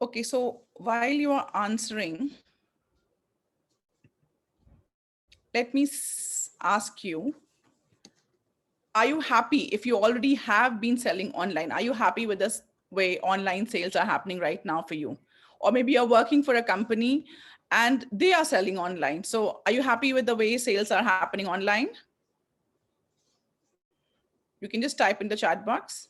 Okay, so while you are answering, let me ask you, are you happy if you already have been selling online? Are you happy with this way online sales are happening right now for you? Or maybe you're working for a company and they are selling online. So are you happy with the way sales are happening online? You can just type in the chat box.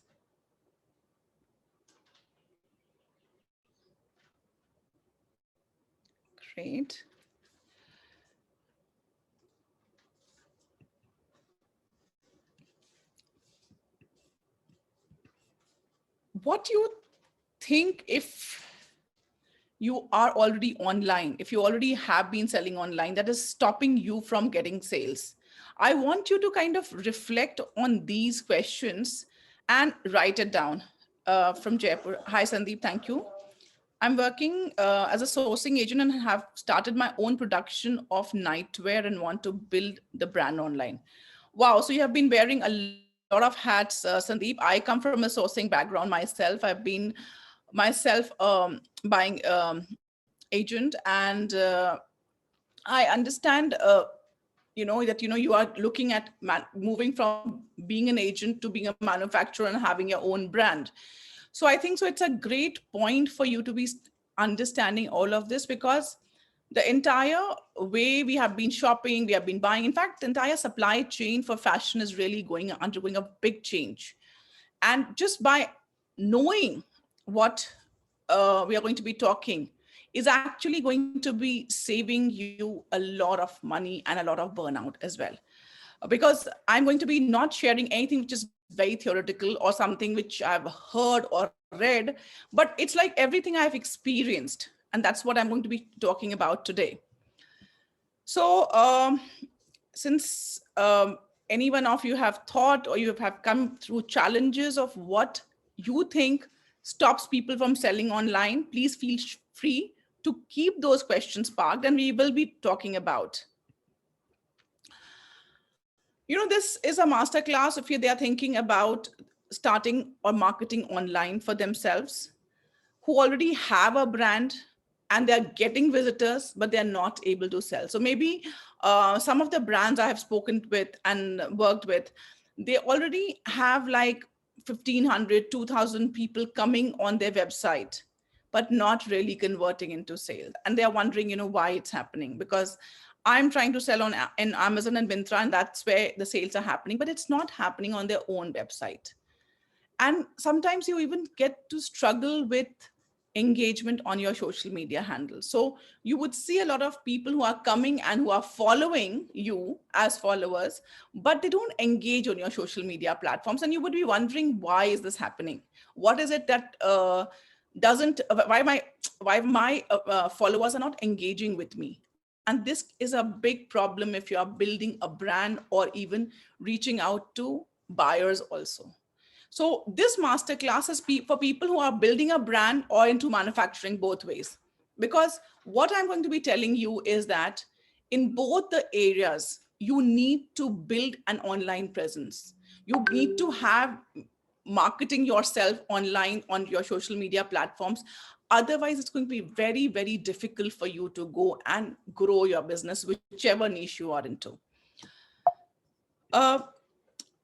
Great. What do you think if you are already online, if you already have been selling online, that is stopping you from getting sales? I want you to kind of reflect on these questions and write it down. From Jaipur. Hi, Sandeep. Thank you. I'm working as a sourcing agent and have started my own production of nightwear and want to build the brand online. Wow. So you have been wearing a lot of hats, Sandeep. I come from a sourcing background myself. I've been myself buying agent, and I understand that you are looking at moving from being an agent to being a manufacturer and having your own brand. So I think so it's a great point for you to be understanding all of this, because the entire way we have been shopping, we have been buying, in fact the entire supply chain for fashion is really undergoing a big change. And just by knowing what we are going to be talking is actually going to be saving you a lot of money and a lot of burnout as well. Because I'm going to be not sharing anything which is very theoretical or something which I've heard or read, but it's like everything I've experienced. And that's what I'm going to be talking about today. So, since any one of you have thought or you have come through challenges of what you think stops people from selling online, please feel free to keep those questions parked and we will be talking about. This is a masterclass if they are thinking about starting or marketing online for themselves, who already have a brand and they're getting visitors, but they're not able to sell. So maybe some of the brands I have spoken with and worked with, they already have like 1,500, 2,000 people coming on their website, but not really converting into sales. And they're wondering, why it's happening. Because I'm trying to sell on in Amazon and Myntra, and that's where the sales are happening, but it's not happening on their own website. And sometimes you even get to struggle with engagement on your social media handles. So you would see a lot of people who are coming and who are following you as followers, but they don't engage on your social media platforms. And you would be wondering, why is this happening? What is it that doesn't, why my followers are not engaging with me? And this is a big problem if you are building a brand or even reaching out to buyers also. So this masterclass is for people who are building a brand or into manufacturing, both ways. Because what I'm going to be telling you is that in both the areas, you need to build an online presence. You need to have marketing yourself online on your social media platforms. Otherwise, it's going to be very, very difficult for you to go and grow your business, whichever niche you are into. Uh,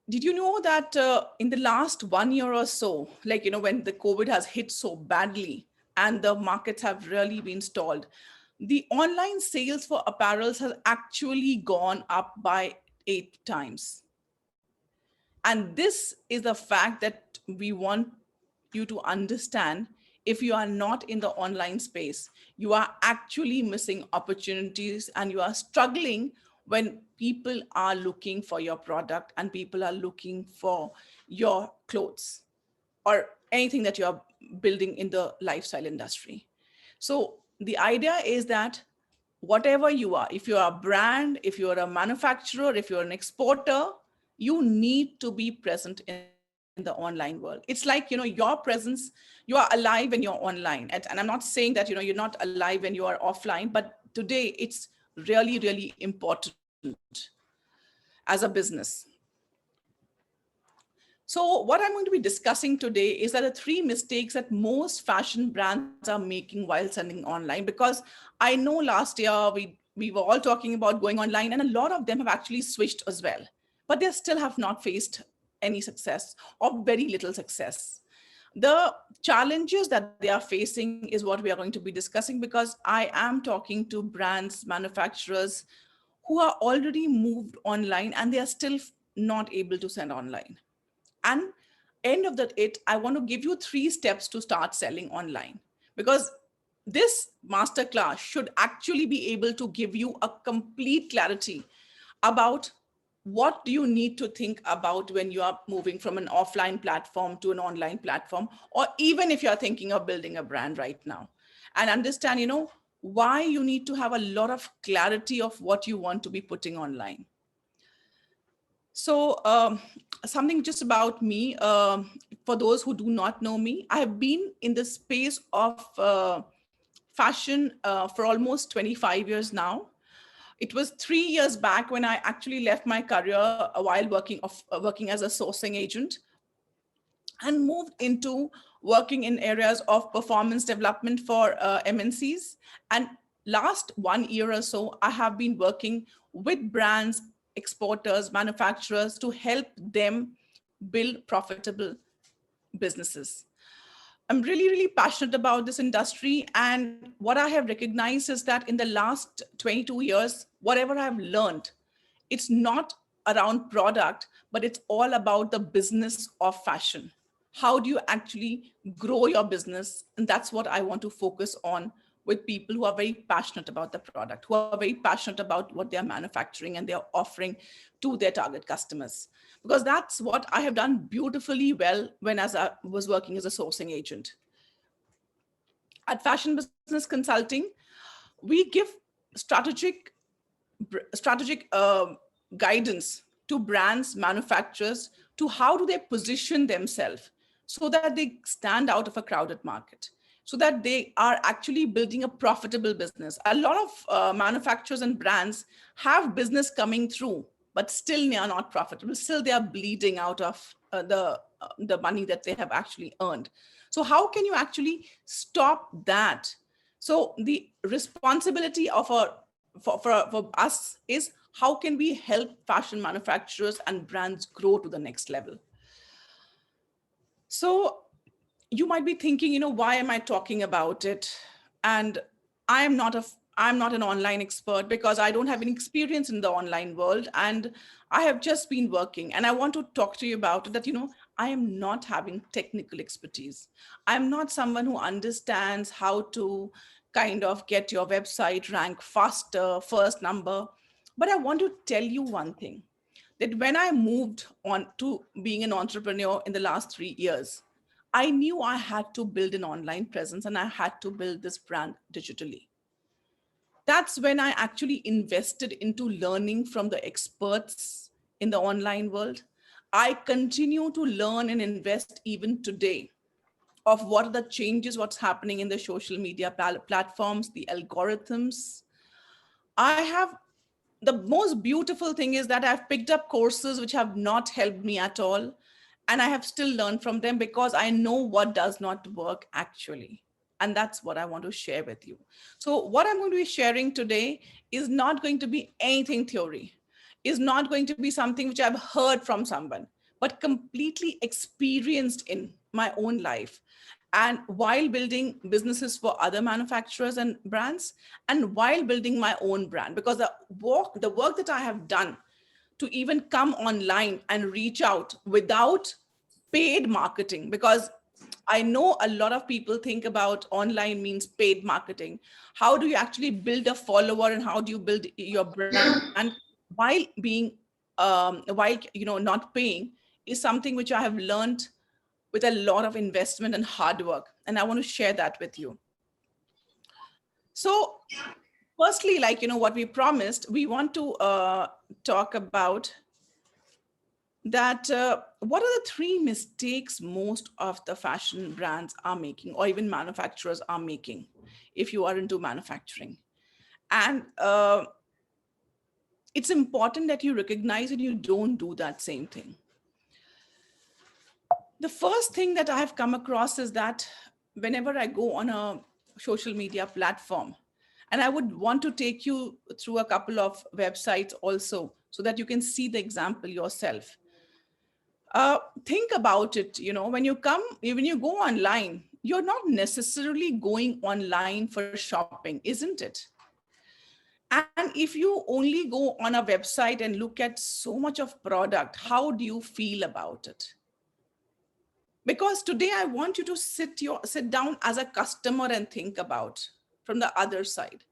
did you know that in the last 1 year or so, like, when the COVID has hit so badly and the markets have really been stalled, the online sales for apparels has actually gone up by 8 times. And this is a fact that we want you to understand. If you are not in the online space, you are actually missing opportunities and you are struggling when people are looking for your product and people are looking for your clothes or anything that you are building in the lifestyle industry. So the idea is that whatever you are, if you're a brand, if you're a manufacturer, if you're an exporter, you need to be present in the online world. It's like, your presence, you are alive when you're online. And I'm not saying that, you're not alive when you are offline, but today it's really, really important as a business. So what I'm going to be discussing today is that the three mistakes that most fashion brands are making while selling online. Because I know last year we were all talking about going online, and a lot of them have actually switched as well, but they still have not faced any success or very little success. The challenges that they are facing is what we are going to be discussing, because I am talking to brands, manufacturers who are already moved online and they are still not able to sell online. And end of that it, I want to give you 3 steps to start selling online, because this masterclass should actually be able to give you a complete clarity about what do you need to think about when you are moving from an offline platform to an online platform, or even if you're thinking of building a brand right now, and understand, why you need to have a lot of clarity of what you want to be putting online. So, something just about me, for those who do not know me, I have been in the space of fashion for almost 25 years now. It was 3 years back when I actually left my career while working as a sourcing agent and moved into working in areas of performance development for MNCs. And last 1 year or so, I have been working with brands, exporters, manufacturers to help them build profitable businesses. I'm really, really passionate about this industry. And what I have recognized is that in the last 22 years, whatever I've learned, it's not around product, but it's all about the business of fashion. How do you actually grow your business? And that's what I want to focus on with people who are very passionate about the product, who are very passionate about what they're manufacturing and they're offering to their target customers. Because that's what I have done beautifully well when as I was working as a sourcing agent. At Fashion Business Consulting, we give strategic strategic guidance to brands, manufacturers, to how do they position themselves so that they stand out of a crowded market, so that they are actually building a profitable business. A lot of manufacturers and brands have business coming through, but still they are not profitable. Still, they are bleeding out of the money that they have actually earned. So how can you actually stop that? So the responsibility of for us is how can we help fashion manufacturers and brands grow to the next level? So you might be thinking, why am I talking about it? And I am not a I'm not an online expert because I don't have any experience in the online world, and I have just been working. And I want to talk to you about it, that I am not having technical expertise. I'm not someone who understands how to kind of get your website rank faster, first number. But I want to tell you one thing, that when I moved on to being an entrepreneur in the last 3 years, I knew I had to build an online presence and I had to build this brand digitally. That's when I actually invested into learning from the experts in the online world. I continue to learn and invest even today of what are the changes, what's happening in the social media platforms, the algorithms. I have The most beautiful thing is that I've picked up courses which have not helped me at all. And I have still learned from them because I know what does not work actually. And that's what I want to share with you. So, what I'm going to be sharing today is not going to be anything theory, is not going to be something which I've heard from someone, but completely experienced in my own life. And while building businesses for other manufacturers and brands, and while building my own brand, because the work that I have done to even come online and reach out without paid marketing, because I know a lot of people think about online means paid marketing. How do you actually build a follower and how do you build your brand while being while not paying, is something which I have learned with a lot of investment and hard work. And I want to share that with you. So, firstly, what we promised, we want to talk about that what are the 3 mistakes most of the fashion brands are making, or even manufacturers are making, if you are into manufacturing. And it's important that you recognize and you don't do that same thing. The first thing that I have come across is that whenever I go on a social media platform, and I would want to take you through a couple of websites also so that you can see the example yourself. Think about it, when you go online, you're not necessarily going online for shopping, isn't it? And if you only go on a website and look at so much of product, how do you feel about it? Because today I want you to sit down as a customer and think about from the other side.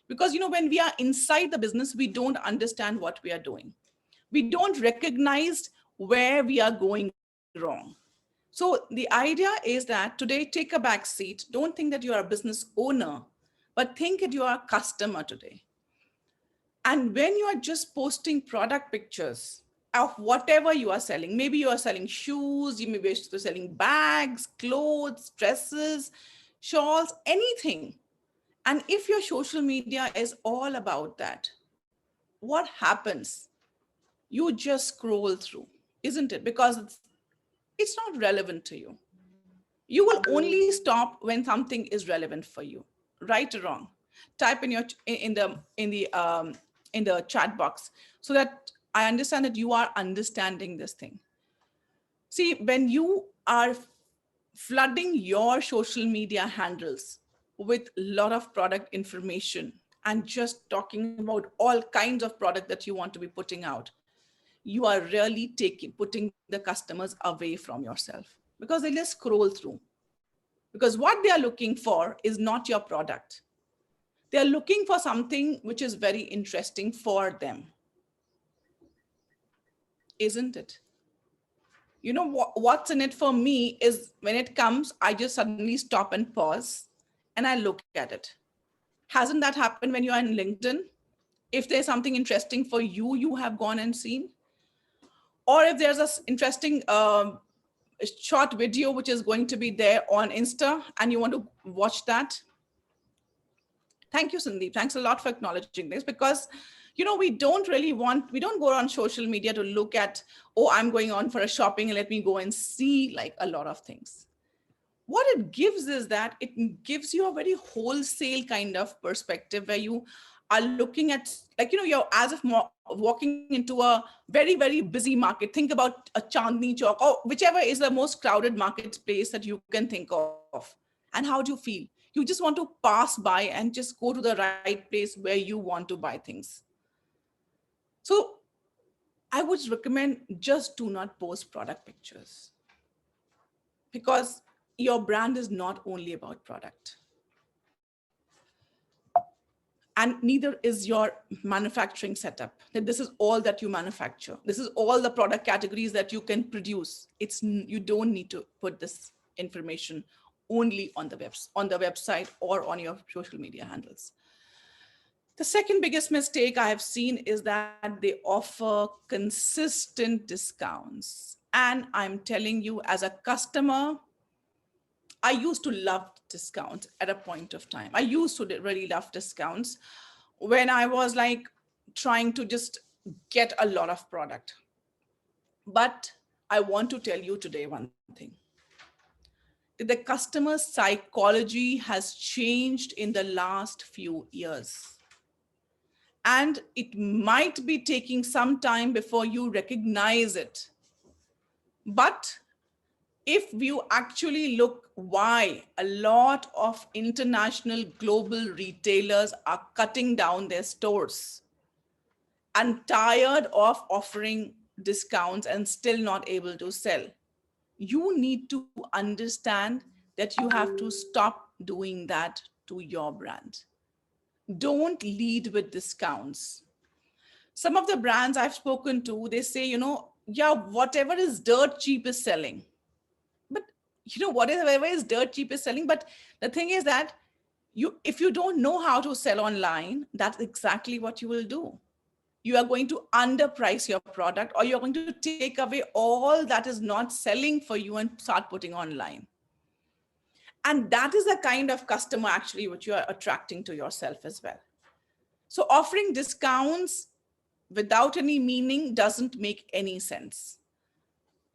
Because when we are inside the business, we don't understand what we are doing. We don't recognize where we are going wrong. So the idea is that today, take a back seat. Don't think that you are a business owner, but think that you are a customer today. And when you are just posting product pictures of whatever you are selling, maybe you are selling shoes, you may be selling bags, clothes, dresses, shawls, anything. And if your social media is all about that, what happens? You just scroll through, isn't it? Because it's not relevant to you. You will only stop when something is relevant for you, right or wrong. Type in your in the chat box so that I understand that you are understanding this thing. See, when you are flooding your social media handles with a lot of product information and just talking about all kinds of product that you want to be putting out, you are really putting the customers away from yourself because they just scroll through. Because what they are looking for is not your product. They are looking for something which is very interesting for them, isn't it? What's in it for me is when it comes, I just suddenly stop and pause and I look at it. Hasn't that happened when you are in LinkedIn? If there's something interesting for you, you have gone and seen. Or if there's a interesting short video which is going to be there on Insta and you want to watch that. Thank you, Sandeep. Thanks a lot for acknowledging this because, we don't go on social media to look at, oh, I'm going on for a shopping and let me go and see like a lot of things. What it gives is that it gives you a very wholesale kind of perspective where you are looking at, like, you're as if walking into a very, very busy market. Think about a Chandni Chowk or whichever is the most crowded marketplace that you can think of. And how do you feel? You just want to pass by and just go to the right place where you want to buy things. So I would recommend just do not post product pictures because your brand is not only about product. And neither is your manufacturing setup, that this is all that you manufacture, this is all the product categories that you can produce. You don't need to put this information only on the website or on your social media handles. The second biggest mistake I have seen is that they offer consistent discounts. And I'm telling you, as a customer, I used to love discounts at a point of time. I used to really love discounts when I was like trying to just get a lot of product. But I want to tell you today one thing. The customer psychology has changed in the last few years. And it might be taking some time before you recognize it. But if you actually look why a lot of international global retailers are cutting down their stores and tired of offering discounts and still not able to sell, you need to understand that you have to stop doing that to your brand. Don't lead with discounts. Some of the brands I've spoken to, they say, yeah, whatever is dirt cheap is selling. But whatever is dirt cheap is selling. But the thing is that if you don't know how to sell online, that's exactly what you will do. You are going to underprice your product, or you're going to take away all that is not selling for you and start putting online. And that is the kind of customer actually which you are attracting to yourself as well. So offering discounts without any meaning doesn't make any sense.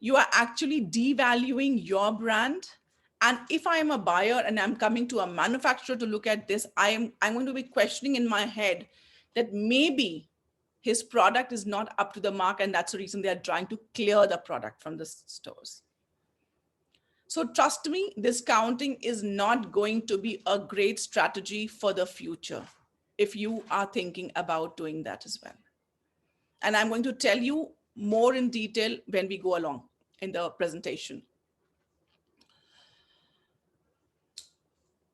you are actually devaluing your brand. And if I am a buyer and I'm coming to a manufacturer to look at this, I'm going to be questioning in my head that maybe his product is not up to the mark, and that's the reason they are trying to clear the product from the stores. So trust me, discounting is not going to be a great strategy for the future if you are thinking about doing that as well. And I'm going to tell you more in detail when we go along in the presentation.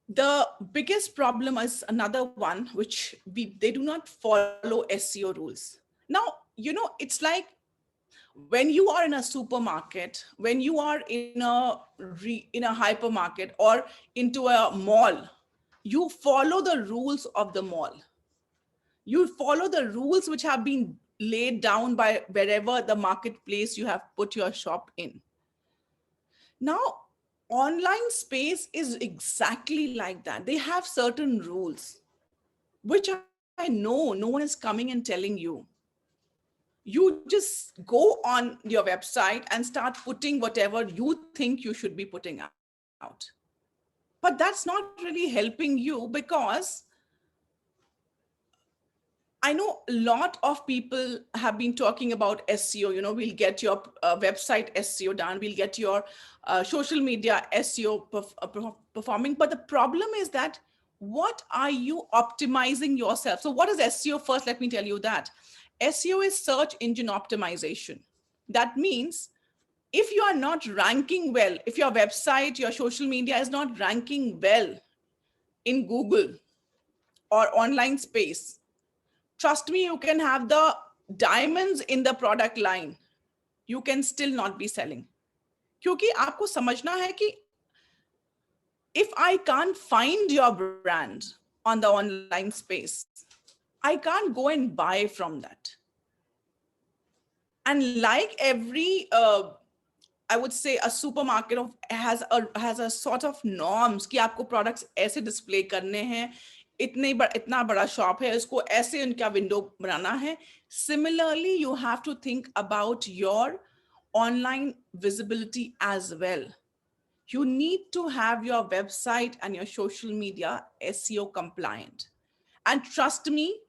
The biggest problem is another one, which they do not follow SEO rules. Now, it's like when you are in a supermarket, when you are in a hypermarket or into a mall, you follow the rules of the mall. You follow the rules which have been laid down by wherever the marketplace you have put your shop in. Now, online space is exactly like that. They have certain rules, which I know no one is coming and telling you. You just go on your website and start putting whatever you think you should be putting out. But that's not really helping you, because I know a lot of people have been talking about SEO. We'll get your website SEO done. We'll get your social media SEO performing. But the problem is that what are you optimizing yourself? So what is SEO? First, let me tell you that. SEO is search engine optimization. That means if you are not ranking well, if your website, your social media is not ranking well in Google or online space, trust me, you can have the diamonds in the product line. You can still not be selling. क्योंकि आपको समझना है कि if I can't find your brand on the online space, I can't go and buy from that. And like every, I would say a supermarket has a sort of norms कि आपको products ऐसे display करने हैं, इतना बड़ा shop है, इसको ऐसे उनका window बनाना है. Similarly, you have to think about your online visibility as well. You need to have your website and your social media SEO compliant. And trust me,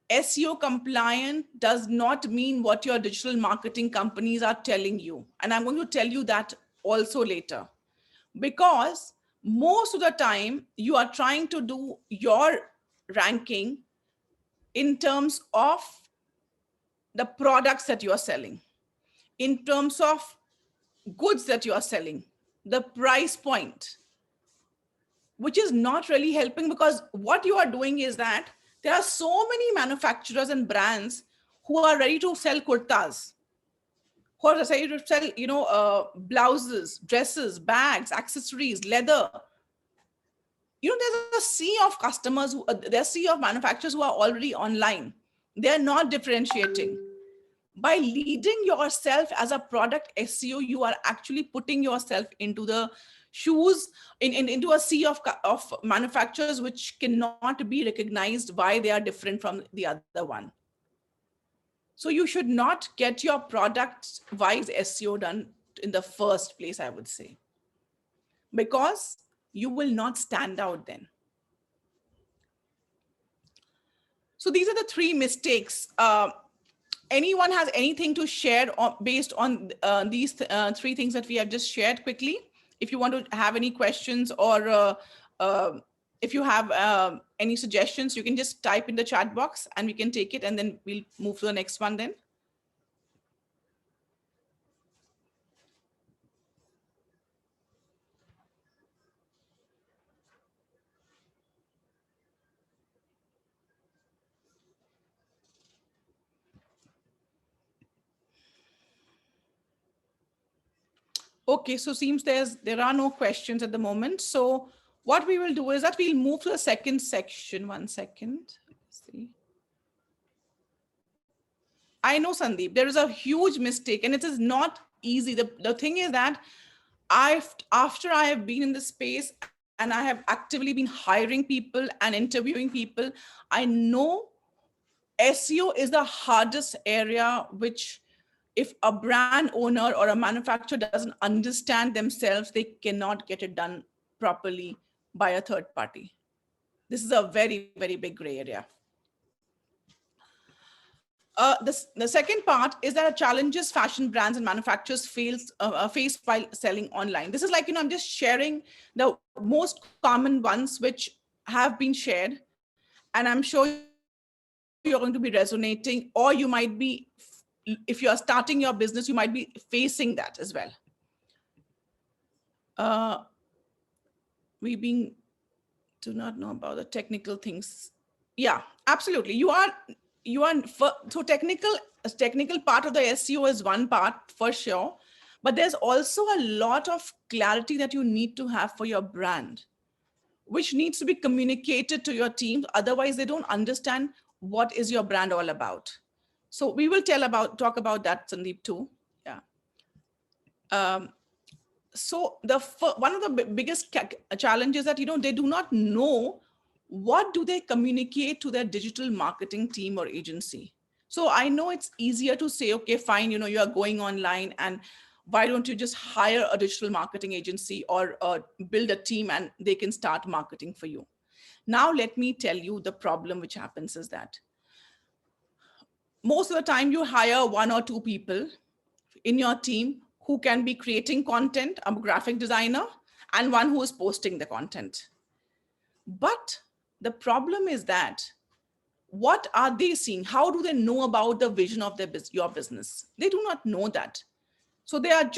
SEO compliant does not mean what your digital marketing companies are telling you. And I'm going to tell you that also later. Because most of the time, you are trying to do your ranking in terms of the products that you are selling, in terms of goods that you are selling, the price point, which is not really helping, because what you are doing is that there are so many manufacturers and brands who are ready to sell kurtas, who are ready to sell, blouses, dresses, bags, accessories, leather. There's a sea of customers, there's a sea of manufacturers who are already online. They're not differentiating. By leading yourself as a product SEO, you are actually putting yourself into the shoes, into a sea of manufacturers which cannot be recognized why they are different from the other one. So you should not get your product wise SEO done in the first place, I would say, because you will not stand out then. So these are the three mistakes. Anyone has anything to share based on these three things that we have just shared quickly? If you want to have any questions, or if you have any suggestions, you can just type in the chat box and we can take it, and then we'll move to the next one then. Okay, so seems there are no questions at the moment. So what we will do is that we'll move to the second section. 1 second. Let's see. I know, Sandeep, there is a huge mistake, and it is not easy. The thing is that after I have been in the space and I have actively been hiring people and interviewing people, I know SEO is the hardest area which If a brand owner or a manufacturer doesn't understand themselves, they cannot get it done properly by a third party. This is a very, very big gray area. The second part is that challenges fashion brands and manufacturers face while selling online. This is like, I'm just sharing the most common ones which have been shared. And I'm sure you're going to be resonating, or you might be, if you are starting your business, you might be facing that as well. Uh, we being do not know about the technical things. Yeah, absolutely. So technical part of the SEO is one part for sure, but there's also a lot of clarity that you need to have for your brand, which needs to be communicated to your team. Otherwise, they don't understand what is your brand all about. So we will talk about that, Sandeep, too. Yeah. Um, so one of the biggest challenges that they do not know what do they communicate to their digital marketing team or agency. So I know it's easier to say, okay, fine, you are going online, and why don't you just hire a digital marketing agency or build a team and they can start marketing for you. Now let me tell you the problem which happens is that most of the time you hire one or two people in your team who can be creating content, a graphic designer, and one who is posting the content. But the problem is that what are they seeing? How do they know about the vision of your business? They do not know that. So they are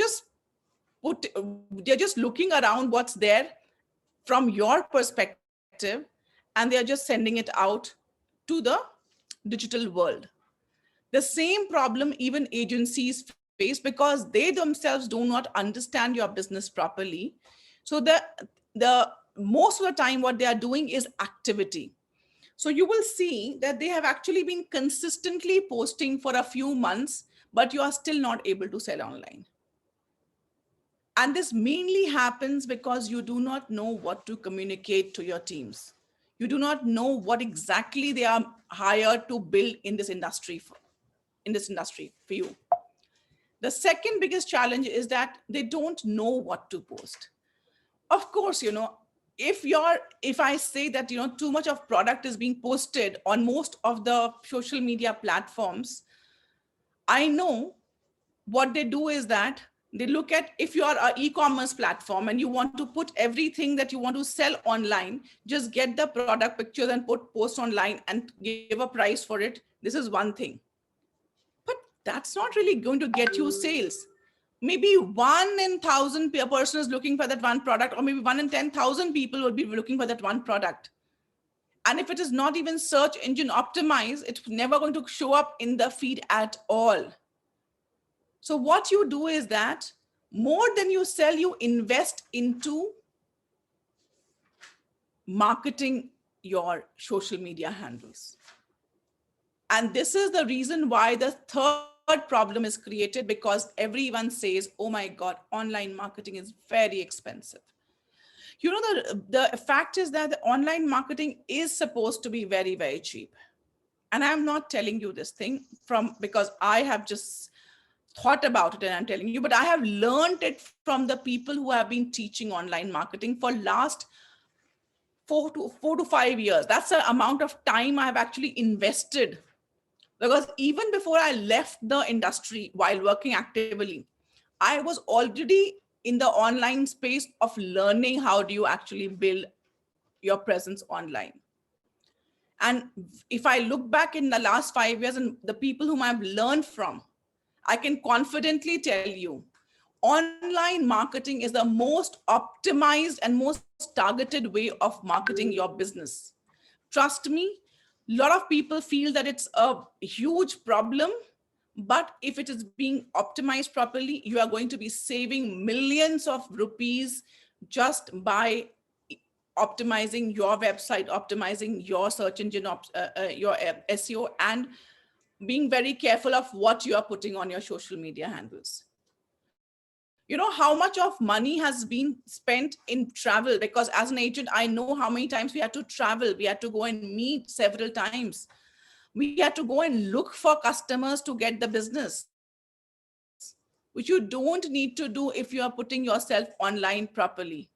they're just looking around what's there from your perspective, and they are just sending it out to the digital world. The same problem even agencies face because they themselves do not understand your business properly. So the most of the time what they are doing is activity. So you will see that they have actually been consistently posting for a few months, but you are still not able to sell online. And this mainly happens because you do not know what to communicate to your teams. You do not know what exactly they are hired to build in this industry for you. The second biggest challenge is that they don't know what to post. Of course, if I say that too much of product is being posted on most of the social media platforms, I know what they do is that they look at, if you are an e-commerce platform and you want to put everything that you want to sell online, just get the product pictures and post online and give a price for it. This is one thing. But that's not really going to get you sales. Maybe 1 in 1,000 person is looking for that one product, or maybe 1 in 10,000 people will be looking for that one product. And if it is not even search engine optimized, it's never going to show up in the feed at all. So what you do is that more than you sell, you invest into marketing your social media handles. And this is the reason why the third problem is created, because everyone says, oh my God, online marketing is very expensive. The fact is that the online marketing is supposed to be very, very cheap. And I'm not telling you this thing because I have just thought about it and I'm telling you, but I have learned it from the people who have been teaching online marketing for last 4 to 5 years. That's the amount of time I have actually invested. Because even before I left the industry while working actively, I was already in the online space of learning how do you actually build your presence online. And if I look back in the last 5 years and the people whom I've learned from, I can confidently tell you, online marketing is the most optimized and most targeted way of marketing your business. Trust me, a lot of people feel that it's a huge problem, but if it is being optimized properly, you are going to be saving millions of rupees just by optimizing your website, optimizing your search engine, your SEO, and being very careful of what you are putting on your social media handles. How much of money has been spent in travel? Because as an agent, I know how many times we had to travel. We had to go and meet several times. We had to go and look for customers to get the business. which you don't need to do if you are putting yourself online properly.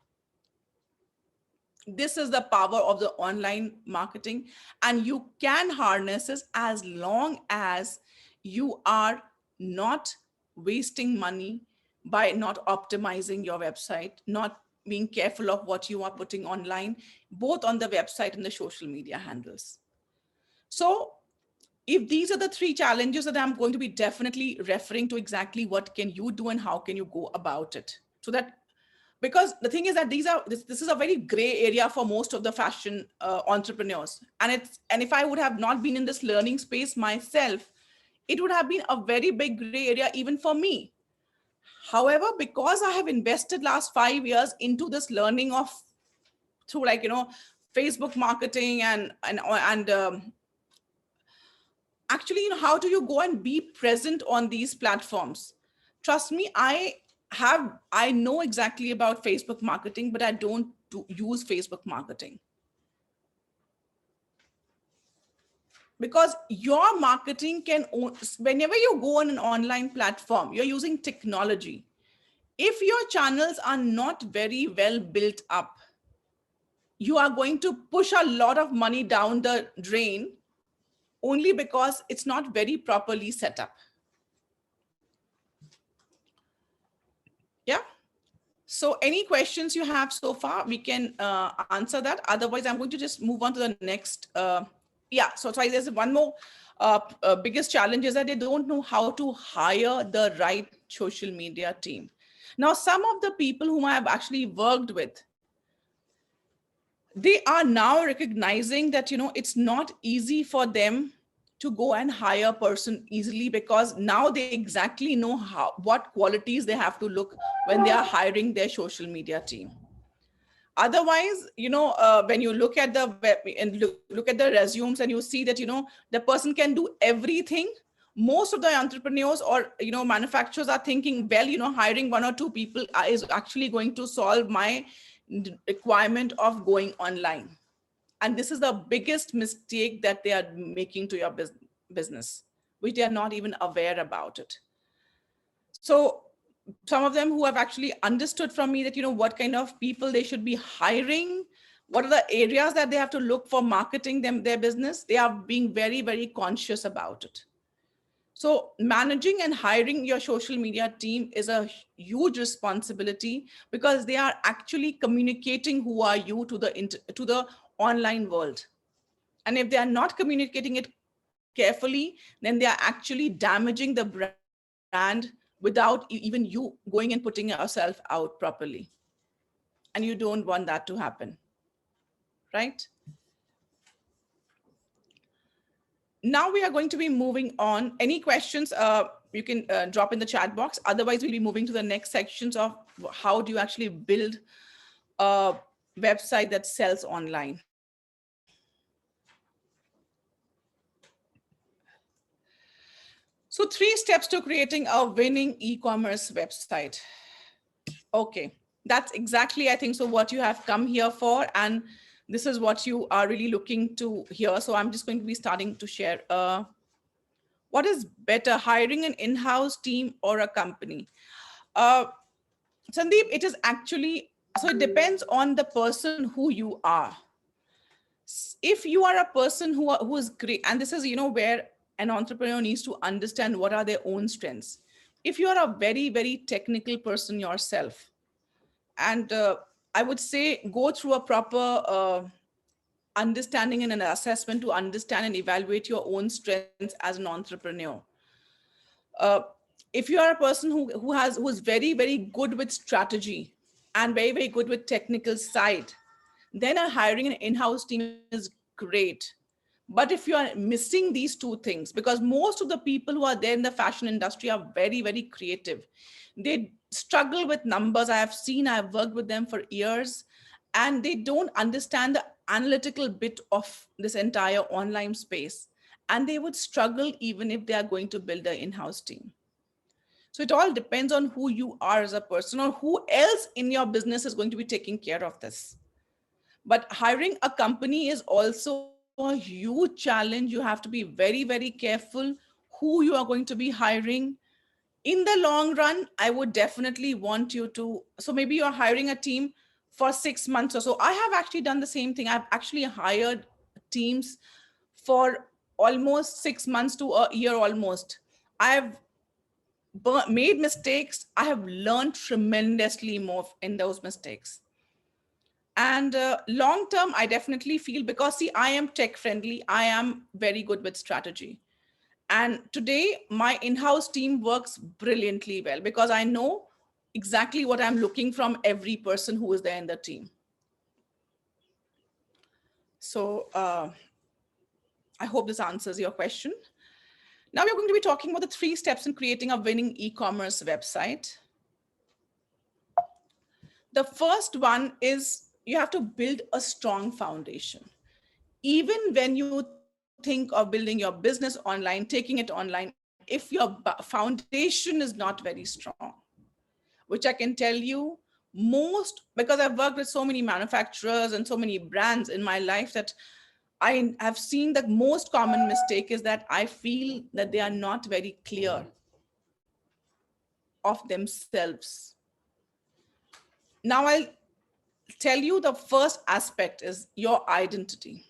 This is the power of the online marketing, and you can harness this as long as you are not wasting money by not optimizing your website, not being careful of what you are putting online, both on the website and the social media handles. So if these are the three challenges that I'm going to be definitely referring to, exactly what can you do and how can you go about it, so that, because the thing is that this is a very gray area for most of the fashion entrepreneurs, and if I would have not been in this learning space myself, it would have been a very big gray area even for me. However, because I have invested last 5 years into this learning of, through, like, Facebook marketing and actually, how do you go and be present on these platforms? Trust me, I know exactly about Facebook marketing, but I don't use Facebook marketing, because your marketing whenever you go on an online platform, you're using technology. If your channels are not very well built up, you are going to push a lot of money down the drain only because it's not very properly set up. Yeah. So any questions you have so far, we can answer that. Otherwise, I'm going to just move on to the next. Yeah, so sorry, there's one more biggest challenge is that they don't know how to hire the right social media team. Now, some of the people whom I have actually worked with, they are now recognizing that, it's not easy for them to go and hire a person easily, because now they exactly know what qualities they have to look when they are hiring their social media team. Otherwise, when you look at the web and look at the resumes and you see that, the person can do everything, most of the entrepreneurs or, manufacturers are thinking, well, hiring one or two people is actually going to solve my requirement of going online. And this is the biggest mistake that they are making to your business, which they are not even aware about it. So some of them who have actually understood from me that, what kind of people they should be hiring, what are the areas that they have to look for marketing their business, they are being very, very conscious about it. So managing and hiring your social media team is a huge responsibility, because they are actually communicating who are you to the online world. And if they are not communicating it carefully, then they are actually damaging the brand without even you going and putting yourself out properly. And you don't want that to happen, right? Now we are going to be moving on. Any questions, you can drop in the chat box. Otherwise, we'll be moving to the next sections of how do you actually build a website that sells online. So 3 steps to creating a winning e-commerce website. Okay, that's exactly, I think, so what you have come here for. And this is what you are really looking to hear. So I'm just going to be starting to share. What is better, hiring an in-house team or a company? Sandeep, it is actually, so it depends on the person who you are. If you are a person who is great, and this is, where an entrepreneur needs to understand what are their own strengths. If you are a very, very technical person yourself, and I would say go through a proper understanding and an assessment to understand and evaluate your own strengths as an entrepreneur. Uh, if you are a person who is very, very good with strategy and very, very good with technical side, then hiring an in-house team is great. But if you are missing these two things, because most of the people who are there in the fashion industry are very, very creative. They struggle with numbers. I've worked with them for years, and they don't understand the analytical bit of this entire online space. And they would struggle even if they are going to build an in-house team. So it all depends on who you are as a person, or who else in your business is going to be taking care of this. But hiring a company is also a huge challenge. You have to be very, very careful who you are going to be hiring. In the long run, I would definitely want you to, so maybe you're hiring a team for 6 months or so. I have actually done the same thing. I've actually hired teams for almost 6 months to a year almost. I've made mistakes. I have learned tremendously more in those mistakes. And long term, I definitely feel, because see, I am tech friendly, I am very good with strategy. And today, my in house team works brilliantly well because I know exactly what I'm looking from every person who is there in the team. So I hope this answers your question. Now we're going to be talking about the 3 steps in creating a winning e-commerce website. The first one is you have to build a strong foundation. Even when you think of building your business online, taking it online, if your foundation is not very strong, which I can tell you, most, because I've worked with so many manufacturers and so many brands in my life, that I have seen the most common mistake is that I feel that they are not very clear of themselves. Now I'll tell you, the first aspect is your identity.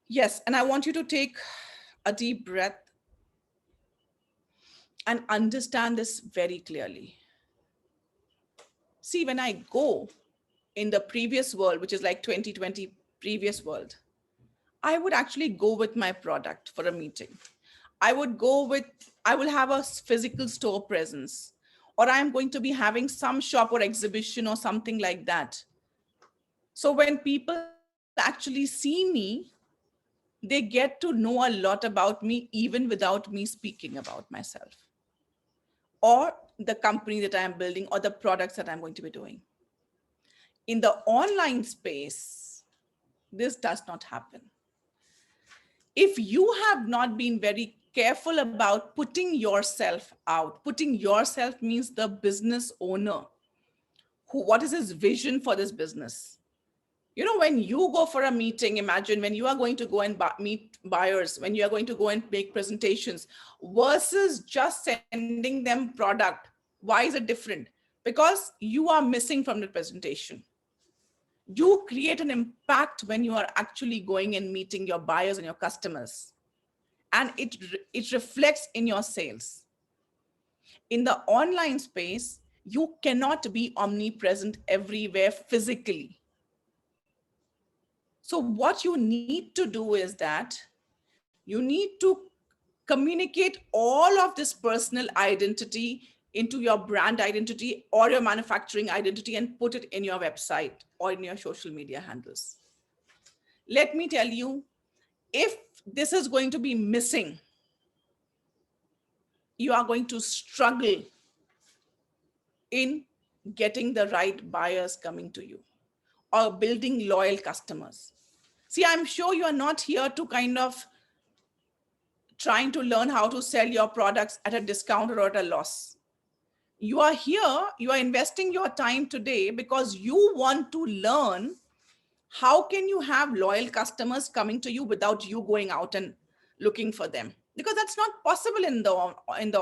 Yes, and I want you to take a deep breath and understand this very clearly. See, when I go in the previous world, which is like 2020 previous world, I would actually go with my product for a meeting. I would go with, I will have a physical store presence, or I'm going to be having some shop or exhibition or something like that. So when people actually see me, they get to know a lot about me even without me speaking about myself or the company that I am building or the products that I'm going to be doing. In the online space, this does not happen. If you have not been very careful about putting yourself out, putting yourself means the business owner, who, what is his vision for this business? You know, when you go for a meeting, imagine when you are going to go and meet buyers, when you are going to go and make presentations versus just sending them product. Why is it different? Because you are missing from the presentation. You create an impact when you are actually going and meeting your buyers and your customers. And it reflects in your sales. In the online space, you cannot be omnipresent everywhere physically. So what you need to do is that you need to communicate all of this personal identity into your brand identity or your manufacturing identity and put it in your website or in your social media handles. Let me tell you, if this is going to be missing, you are going to struggle in getting the right buyers coming to you or building loyal customers. See, I'm sure you are not here to kind of trying to learn how to sell your products at a discount or at a loss. You are here, you are investing your time today because you want to learn how can you have loyal customers coming to you without you going out and looking for them, because that's not possible in the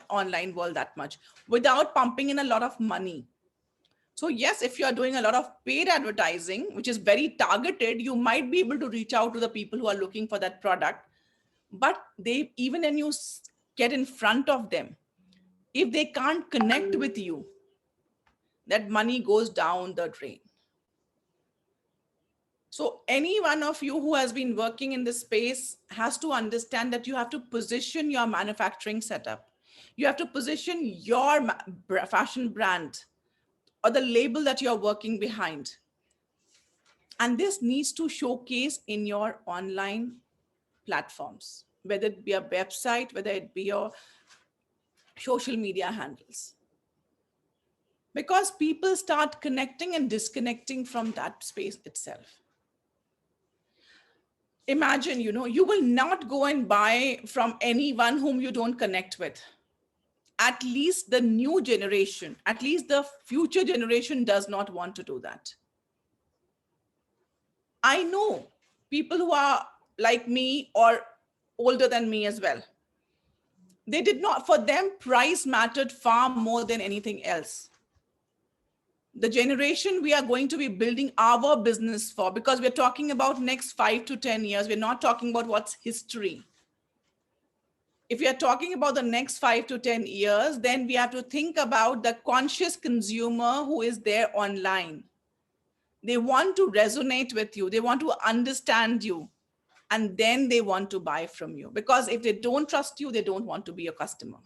online world that much without pumping in a lot of money. So yes, if you are doing a lot of paid advertising, which is very targeted, you might be able to reach out to the people who are looking for that product. But they, even when you get in front of them, if they can't connect with you, that money goes down the drain. So any one of you who has been working in this space has to understand that you have to position your manufacturing setup. You have to position your fashion brand or the label that you're working behind. And this needs to showcase in your online platforms, whether it be a website, whether it be your social media handles. Because people start connecting and disconnecting from that space itself. Imagine, you will not go and buy from anyone whom you don't connect with. At least the new generation, at least the future generation does not want to do that. I know people who are like me or older than me as well. They did not, for them, price mattered far more than anything else. The generation we are going to be building our business for, because we're talking about next 5 to 10 years. We're not talking about what's history. If we are talking about the next 5 to 10 years, then we have to think about the conscious consumer who is there online. They want to resonate with you. They want to understand you. And then they want to buy from you. Because if they don't trust you, they don't want to be your customer.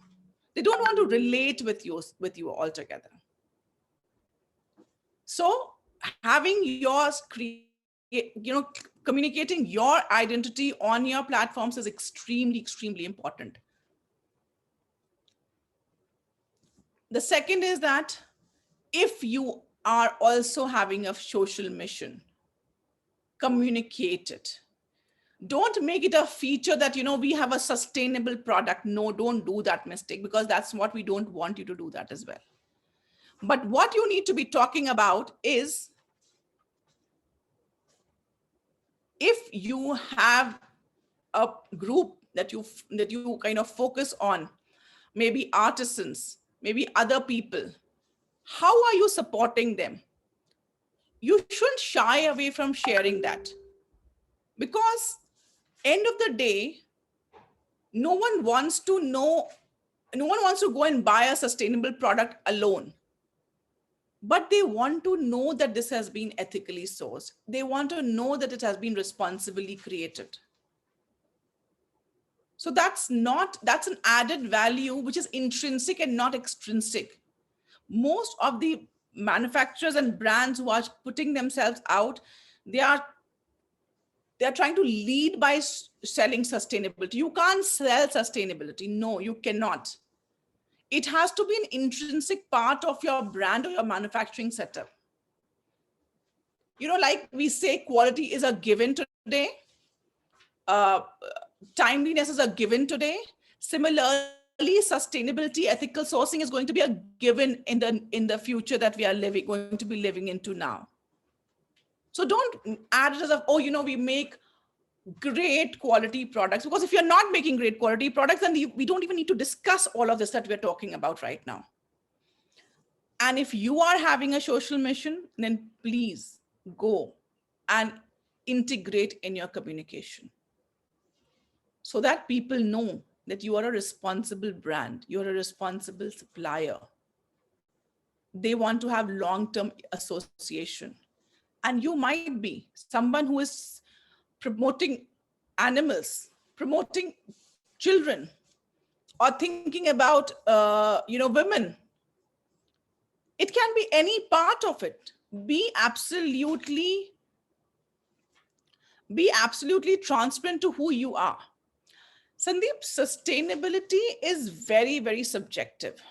They don't want to relate with you altogether. So having yours, communicating your identity on your platforms is extremely, extremely important. The second is that if you are also having a social mission, communicate it. Don't make it a feature that, we have a sustainable product. No, don't do that mistake, because that's what we don't want you to do that as well. But what you need to be talking about is, if you have a group that you kind of focus on, maybe artisans, maybe other people, how are you supporting them? You shouldn't shy away from sharing that, because end of the day, no one wants to go and buy a sustainable product alone. But they want to know that this has been ethically sourced. They want to know that it has been responsibly created. So that's an added value, which is intrinsic and not extrinsic. Most of the manufacturers and brands who are putting themselves out, they are trying to lead by selling sustainability. You can't sell sustainability. No, you cannot. It has to be an intrinsic part of your brand or your manufacturing setup. Like we say, quality is a given today. Timeliness is a given today. Similarly, sustainability, ethical sourcing is going to be a given in the future that we are going to be living into now. So don't add it as we make great quality products, because if you're not making great quality products, then we don't even need to discuss all of this that we're talking about right now. And if you are having a social mission, then please go and integrate in your communication, so that people know that you are a responsible brand, you're a responsible supplier. They want to have long-term association. And you might be someone who is promoting animals, promoting children, or thinking about women. It can be any part of it. Be absolutely transparent to who you are. Sandeep, sustainability is very, very subjective.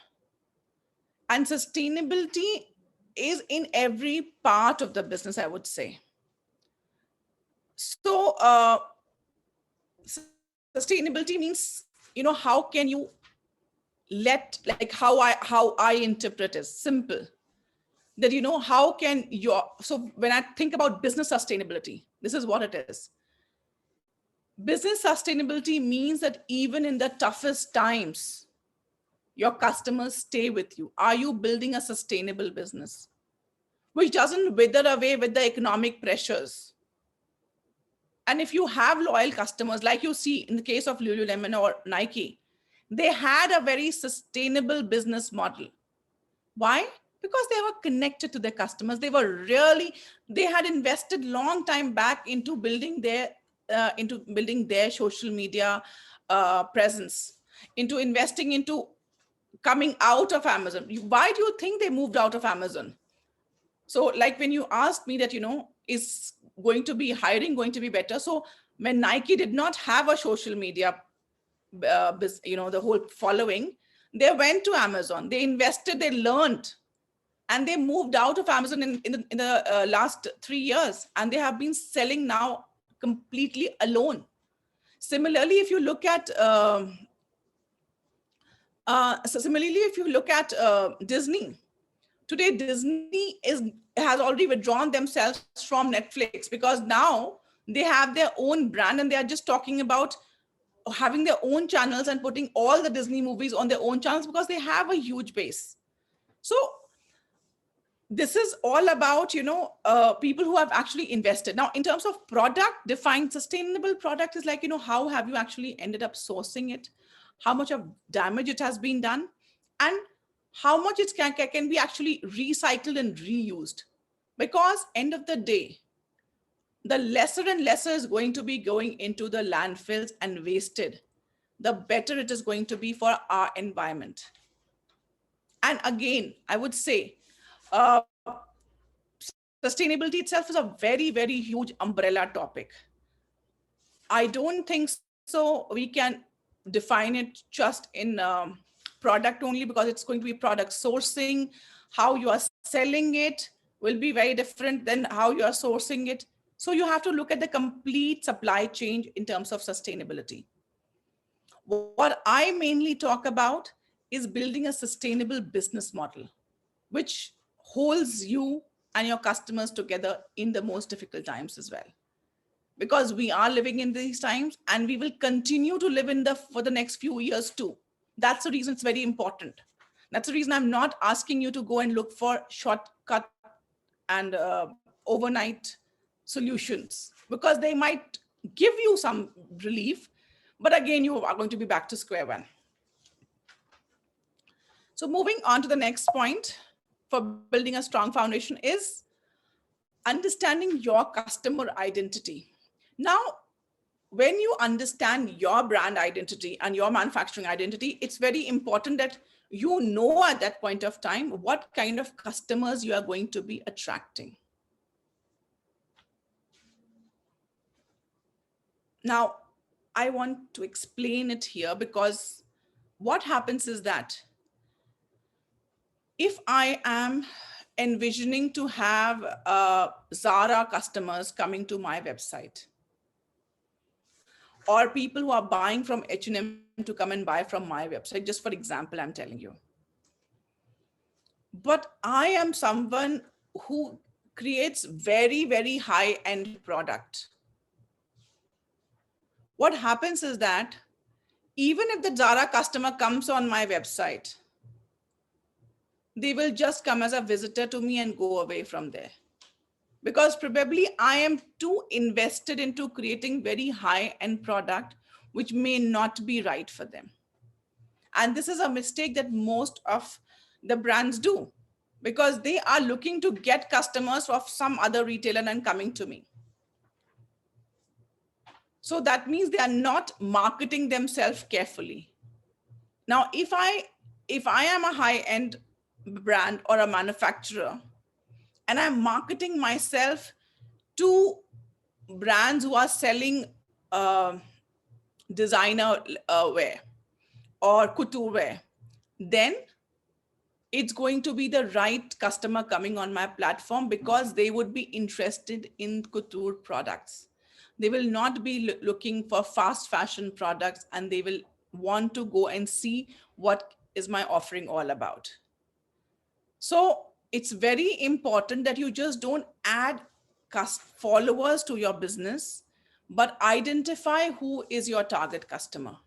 And sustainability is in every part of the business, I would say. So sustainability means, how can you how I interpret is simple. That, how can so when I think about business sustainability, this is what it is. Business sustainability means that even in the toughest times, your customers stay with you. Are you building a sustainable business which doesn't wither away with the economic pressures? And if you have loyal customers, like you see in the case of Lululemon or Nike, they had a very sustainable business model. Why? Because they were connected to their customers. They had invested long time back into building their social media presence, into investing into coming out of Amazon. Why do you think they moved out of Amazon? So like when you asked me that, is hiring going to be better? So when Nike did not have a social media, the whole following, they went to Amazon, they invested, they learned, and they moved out of Amazon in the last 3 years, and they have been selling now completely alone. Similarly, if you look at Disney, today Disney has already withdrawn themselves from Netflix, because now they have their own brand and they are just talking about having their own channels and putting all the Disney movies on their own channels because they have a huge base. So this is all about, people who have actually invested. Now, in terms of product, defined sustainable product is like, how have you actually ended up sourcing it? How much of damage it has been done? And how much it can be actually recycled and reused? Because end of the day, the lesser and lesser is going to be going into the landfills and wasted, the better it is going to be for our environment. And again, I would say, sustainability itself is a very, very huge umbrella topic. I don't think so we can define it just in product only, because it's going to be product sourcing. How you are selling it will be very different than how you are sourcing it. So you have to look at the complete supply chain in terms of sustainability. What I mainly talk about is building a sustainable business model, which holds you and your customers together in the most difficult times as well. Because we are living in these times and we will continue to live in for the next few years too. That's the reason it's very important. That's the reason I'm not asking you to go and look for shortcut and overnight solutions, because they might give you some relief, but again, you are going to be back to square one. So moving on to the next point for building a strong foundation is understanding your customer identity. Now, when you understand your brand identity and your manufacturing identity, it's very important that you know at that point of time what kind of customers you are going to be attracting. Now, I want to explain it here, because what happens is that if I am envisioning to have Zara customers coming to my website, or people who are buying from H&M to come and buy from my website, just for example, I'm telling you. But I am someone who creates very, very high-end product. What happens is that even if the Zara customer comes on my website, they will just come as a visitor to me and go away from there. Because probably I am too invested into creating very high-end product, which may not be right for them. And this is a mistake that most of the brands do, because they are looking to get customers of some other retailer and coming to me. So that means they are not marketing themselves carefully. Now, if I am a high-end brand or a manufacturer, and I'm marketing myself to brands who are selling designer wear or couture wear, then it's going to be the right customer coming on my platform, because they would be interested in couture products. They will not be looking for fast fashion products, and they will want to go and see what is my offering all about. So it's very important that you just don't add followers to your business, but identify who is your target customer.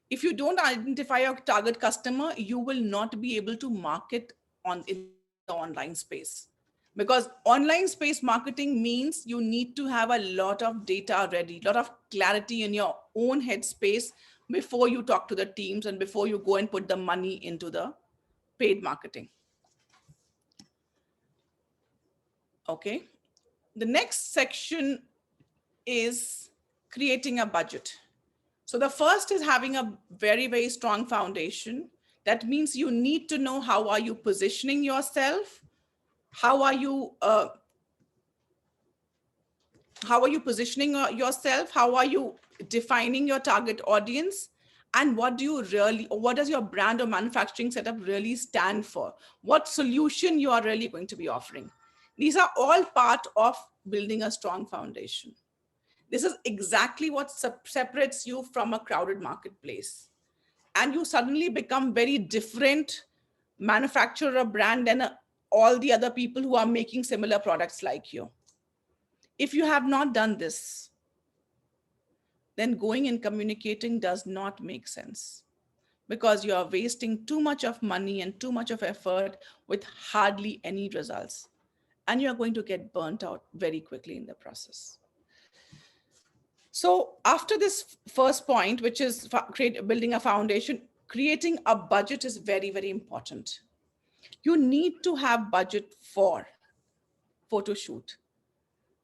If you don't identify your target customer, you will not be able to market in the online space. Because online space marketing means you need to have a lot of data ready, a lot of clarity in your own headspace before you talk to the teams and before you go and put the money into the paid marketing. Okay. The next section is creating a budget. So the first is having a very, very strong foundation. That means you need to know how are you positioning yourself, how are you positioning yourself, how are you defining your target audience, and what does your brand or manufacturing setup really stand for? What solution you are really going to be offering? These are all part of building a strong foundation. This is exactly what separates you from a crowded marketplace. And you suddenly become very different manufacturer brand than all the other people who are making similar products like you. If you have not done this, then going and communicating does not make sense, because you are wasting too much of money and too much of effort with hardly any results. And you're going to get burnt out very quickly in the process. So after this first point, which is building a foundation, creating a budget is very, very important. You need to have budget for photo shoot.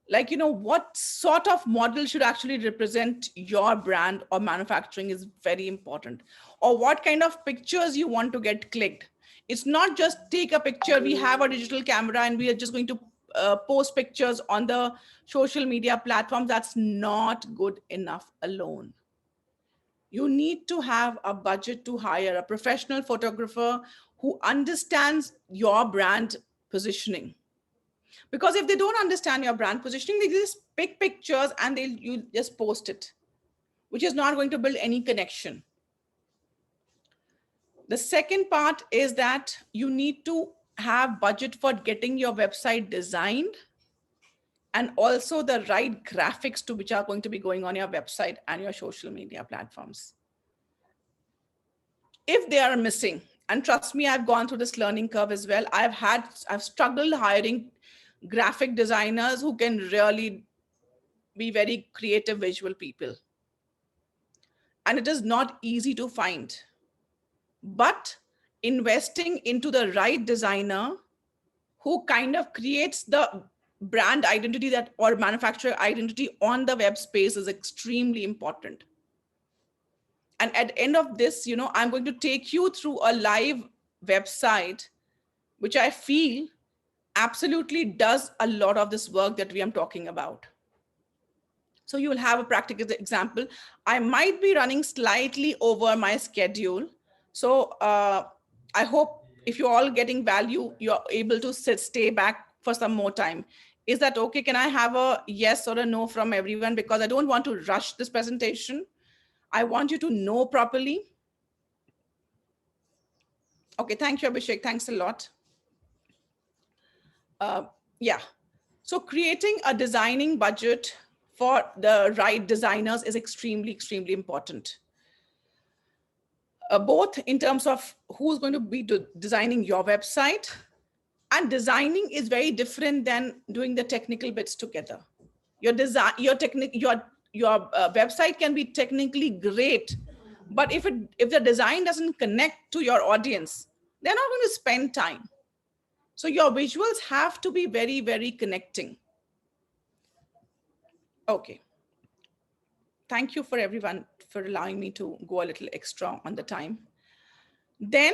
Like, what sort of model should actually represent your brand or manufacturing is very important. Or what kind of pictures you want to get clicked. It's not just take a picture, we have a digital camera and we are just going to post pictures on the social media platforms. That's not good enough alone. You need to have a budget to hire a professional photographer who understands your brand positioning. Because if they don't understand your brand positioning, they just pick pictures and you just post it, which is not going to build any connection. The second part is that you need to have budget for getting your website designed, and also the right graphics to which are going to be going on your website and your social media platforms. If they are missing, and trust me, I've gone through this learning curve as well. I've struggled hiring graphic designers who can really be very creative visual people. And it is not easy to find. But investing into the right designer who kind of creates the brand identity that or manufacturer identity on the web space is extremely important. And at the end of this, I'm going to take you through a live website, which I feel absolutely does a lot of this work that we are talking about. So you will have a practical example. I might be running slightly over my schedule. So I hope if you're all getting value, you're able to stay back for some more time. Is that okay? Can I have a yes or a no from everyone? Because I don't want to rush this presentation. I want you to know properly. Okay, thank you, Abhishek. Thanks a lot. Yeah. So creating a designing budget for the right designers is extremely, extremely important. Both in terms of who's going to be designing your website, and designing is very different than doing the technical bits together. Your website can be technically great, but if the design doesn't connect to your audience, they're not going to spend time. So your visuals have to be very, very connecting. Okay. Thank you for everyone for allowing me to go a little extra on the time. Then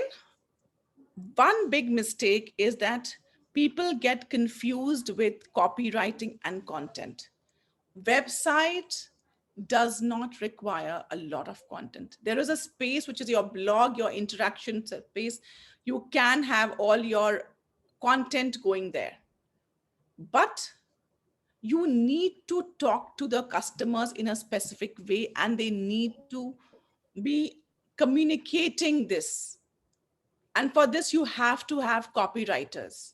one big mistake is that people get confused with copywriting and content. Website does not require a lot of content. There is a space, which is your blog, your interaction space. You can have all your content going there. But you need to talk to the customers in a specific way, and they need to be communicating this. And for this, you have to have copywriters.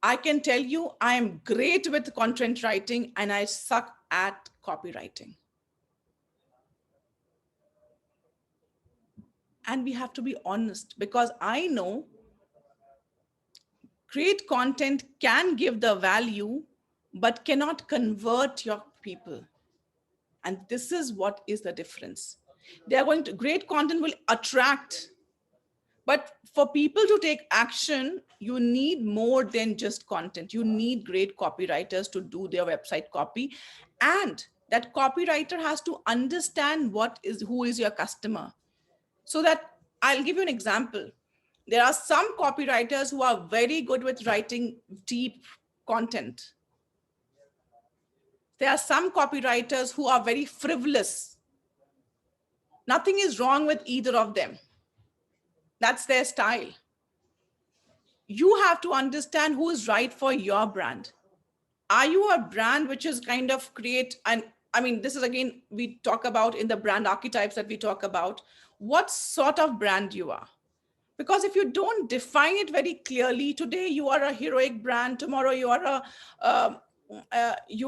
I can tell you, I am great with content writing and I suck at copywriting. And we have to be honest, because I know great content can give the value, but cannot convert your people. And this is what is the difference. Great content will attract, but for people to take action, you need more than just content. You need great copywriters to do their website copy. And that copywriter has to understand who is your customer. So that I'll give you an example. There are some copywriters who are very good with writing deep content. There are some copywriters who are very frivolous. Nothing is wrong with either of them. That's their style. You have to understand who is right for your brand. Are you a brand which is kind of this is again, we talk about in the brand archetypes that we talk about, what sort of brand you are. Because if you don't define it very clearly, today you are a heroic brand, tomorrow you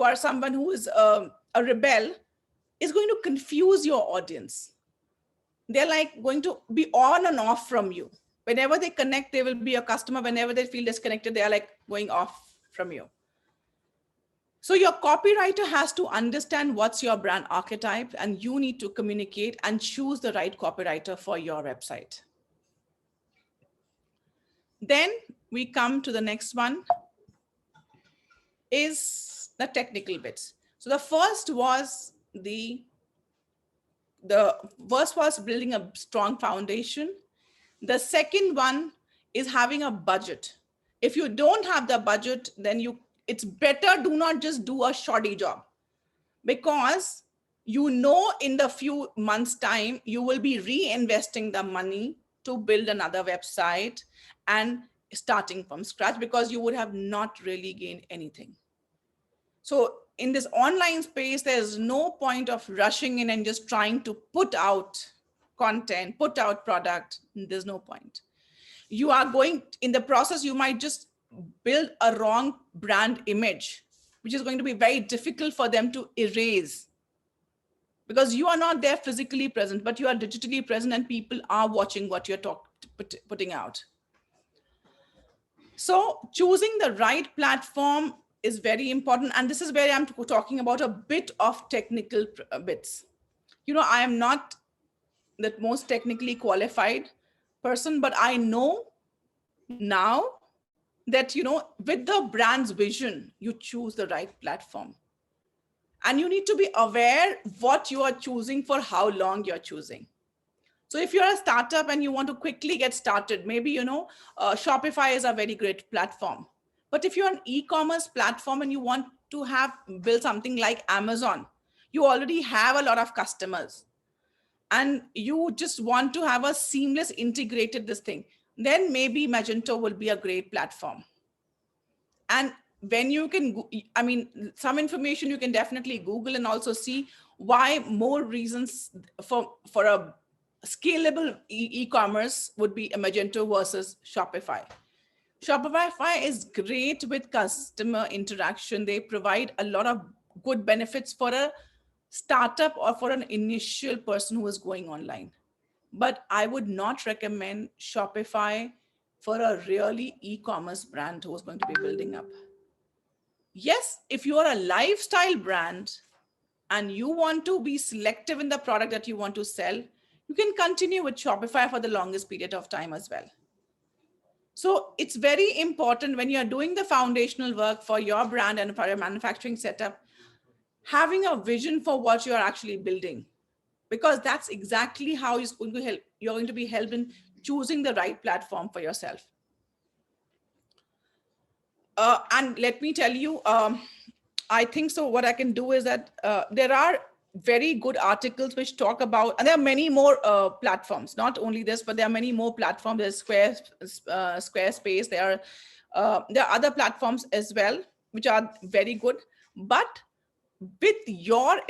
are someone who is a rebel, is going to confuse your audience. They're like going to be on and off from you. Whenever they connect, they will be a customer. Whenever they feel disconnected, they are like going off from you. So your copywriter has to understand what's your brand archetype, and you need to communicate and choose the right copywriter for your website. Then we come to the next one, is the technical bits. So the first was the first was building a strong foundation. The second one is having a budget. If you don't have the budget, then it's better do not just do a shoddy job, because in the few months time you will be reinvesting the money to build another website and starting from scratch, because you would have not really gained anything. So in this online space, there's no point of rushing in and just trying to put out content, put out product. There's no point. You are going in the process, you might just build a wrong brand image, which is going to be very difficult for them to erase, because you are not there physically present, but you are digitally present and people are watching what you're putting out. So choosing the right platform is very important. And this is where I'm talking about a bit of technical bits. I am not the most technically qualified person, but I know now that, with the brand's vision, you choose the right platform. And you need to be aware what you are choosing, for how long you're choosing. So if you're a startup and you want to quickly get started, maybe, Shopify is a very great platform. But if you're an e-commerce platform and you want to build something like Amazon, you already have a lot of customers and you just want to have a seamless integrated this thing, then maybe Magento will be a great platform. And when you can, some information you can definitely Google and also see why more reasons for a scalable e-commerce would be a Magento versus Shopify. Shopify is great with customer interaction. They provide a lot of good benefits for a startup or for an initial person who is going online. But I would not recommend Shopify for a really e-commerce brand who's going to be building up. Yes, if you are a lifestyle brand and you want to be selective in the product that you want to sell, you can continue with Shopify for the longest period of time as well. So it's very important when you're doing the foundational work for your brand and for your manufacturing setup, having a vision for what you're actually building, because that's exactly how you're going to be helped in choosing the right platform for yourself. And let me tell you, I think so what I can do is that there are very good articles which talk about, and there are many more platforms, not only this, but there are many more platforms. There's Squarespace. There are other platforms as well, which are very good. But with your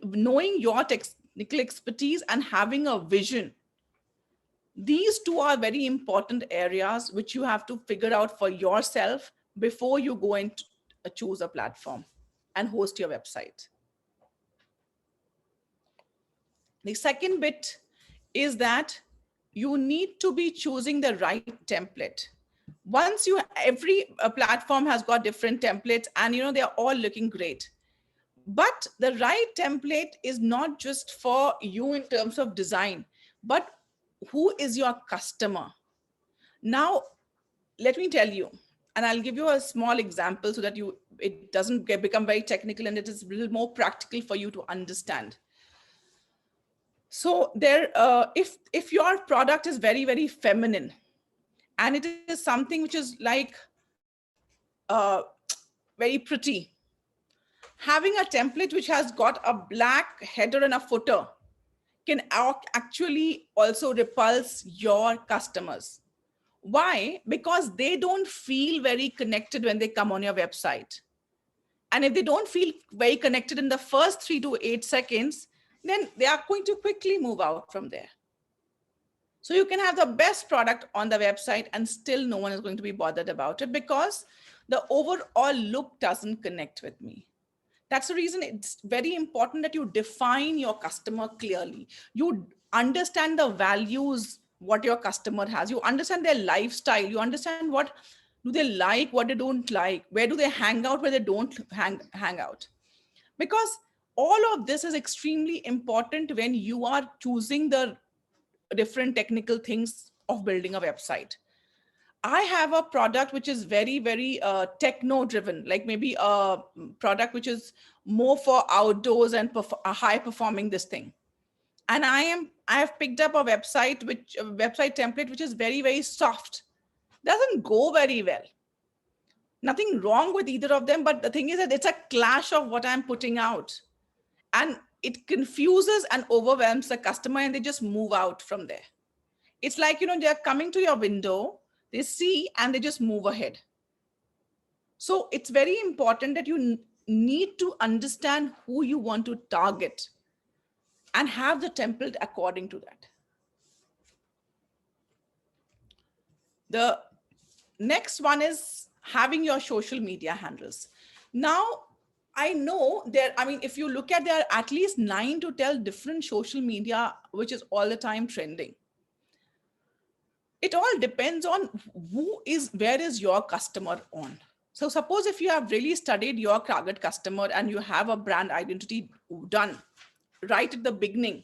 knowing your technical expertise and having a vision, these two are very important areas which you have to figure out for yourself before you go and choose a platform and host your website. The second bit is that you need to be choosing the right template. Once every platform has got different templates and they're all looking great. But the right template is not just for you in terms of design, but who is your customer? Now, let me tell you, and I'll give you a small example so that it doesn't become very technical and it is a little more practical for you to understand. So if your product is very, very feminine and it is something which is like very pretty, having a template which has got a black header and a footer can actually also repulse your customers. Why? Because they don't feel very connected when they come on your website. And if they don't feel very connected in the first 3 to 8 seconds, then they are going to quickly move out from there. So you can have the best product on the website and still no one is going to be bothered about it because the overall look doesn't connect with me. That's the reason it's very important that you define your customer clearly. You understand the values, what your customer has. You understand their lifestyle. You understand what do they like, what they don't like, where do they hang out, where they don't hang out. Because all of this is extremely important when you are choosing the different technical things of building a website. I have a product which is very, very techno driven, like maybe a product which is more for outdoors and a high performing this thing. And I have picked up a website template which is very, very soft. Doesn't go very well. Nothing wrong with either of them, but the thing is that it's a clash of what I'm putting out. And it confuses and overwhelms the customer and they just move out from there. It's like, they're coming to your window, they see and they just move ahead. So it's very important that you need to understand who you want to target and have the template according to that. The next one is having your social media handles. Now, I know if you look at, there are at least 9 to 10 different social media, which is all the time trending. It all depends on where is your customer on. So suppose if you have really studied your target customer and you have a brand identity done right at the beginning,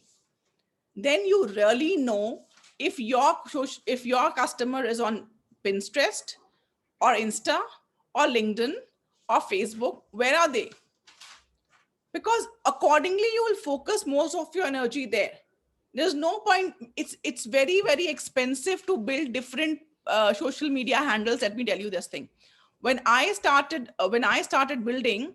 then you really know if your customer is on Pinterest or Insta or LinkedIn or Facebook, where are they? Because accordingly, you will focus most of your energy there. There's no point. It's very, very expensive to build different social media handles. Let me tell you this thing. When I started building,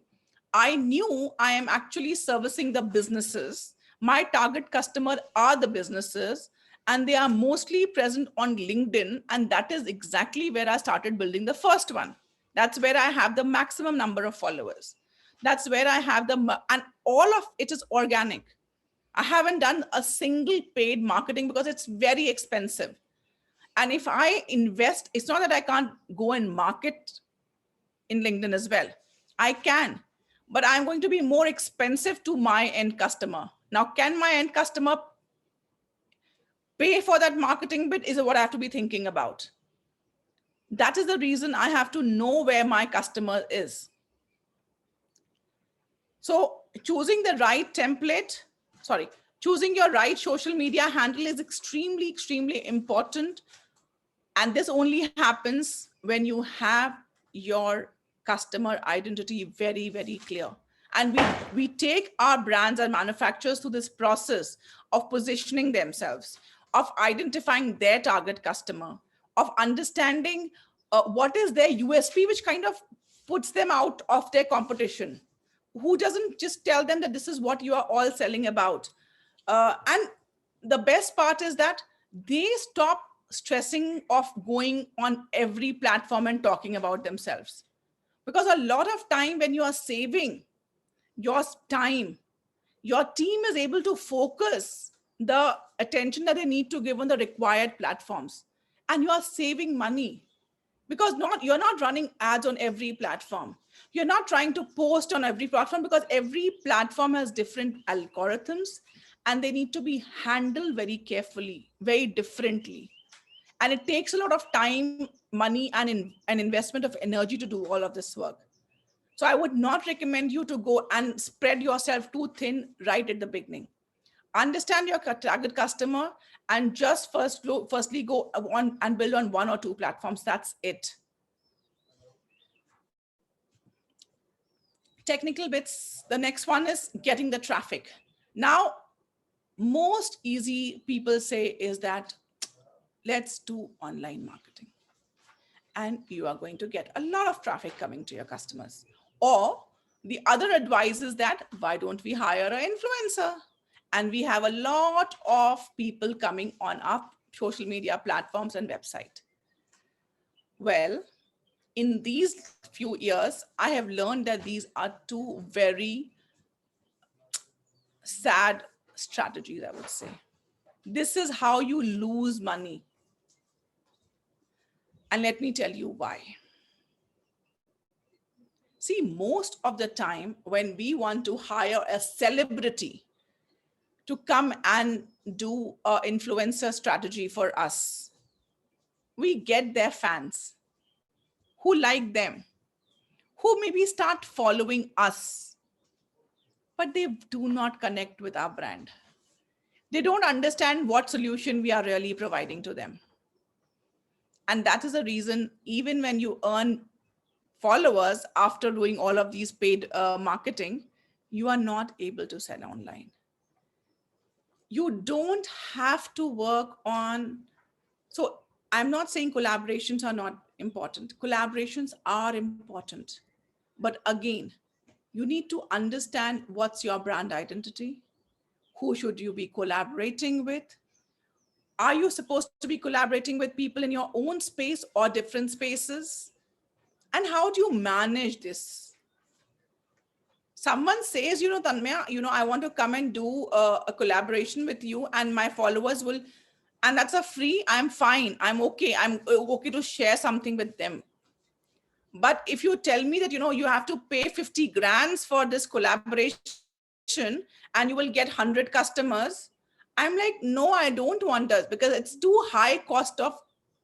I knew I am actually servicing the businesses. My target customer are the businesses, and they are mostly present on LinkedIn. And that is exactly where I started building the first one. That's where I have the maximum number of followers. That's where I have and all of it is organic. I haven't done a single paid marketing because it's very expensive. And if I invest, it's not that I can't go and market in LinkedIn as well. I can, but I'm going to be more expensive to my end customer. Now, can my end customer pay for that marketing bit is what I have to be thinking about. That is the reason I have to know where my customer is. So choosing the right template, choosing your right social media handle is extremely, extremely important. And this only happens when you have your customer identity very, very clear. And we take our brands and manufacturers through this process of positioning themselves, of identifying their target customer, of understanding what is their USP, which kind of puts them out of their competition. Who doesn't just tell them that this is what you are all selling about. And the best part is that they stop stressing of going on every platform and talking about themselves. Because a lot of time when you are saving your time, your team is able to focus the attention that they need to give on the required platforms. And you are saving money because you're not running ads on every platform. You're not trying to post on every platform because every platform has different algorithms and they need to be handled very carefully, very differently. And it takes a lot of time, money, and an investment of energy to do all of this work. So I would not recommend you to go and spread yourself too thin right at the beginning. Understand your target customer and just firstly go on and build on 1 or 2 platforms. That's it. Technical bits. The next one is getting the traffic. Now, most easy people say is that let's do online marketing. And you are going to get a lot of traffic coming to your customers. Or the other advice is that why don't we hire an influencer? And we have a lot of people coming on our social media platforms and website. Well, in these few years, I have learned that these are 2 very sad strategies, I would say. This is how you lose money. And let me tell you why. See, most of the time when we want to hire a celebrity to come and do an influencer strategy for us, we get their fans who like them, who maybe start following us, but they do not connect with our brand. They don't understand what solution we are really providing to them. And that is the reason, even when you earn followers after doing all of these paid marketing, you are not able to sell online. You don't have to work on, so I'm not saying collaborations are not important. Collaborations are important. But again, you need to understand what's your brand identity. Who should you be collaborating with? Are you supposed to be collaborating with people in your own space or different spaces? And how do you manage this? Someone says, Tanmaya, I want to come and do a collaboration with you, and my followers will, and that's a free, I'm fine. I'm okay to share something with them. But if you tell me that, you have to pay 50 grand for this collaboration and you will get 100 customers, I'm like, no, I don't want this, because it's too high cost of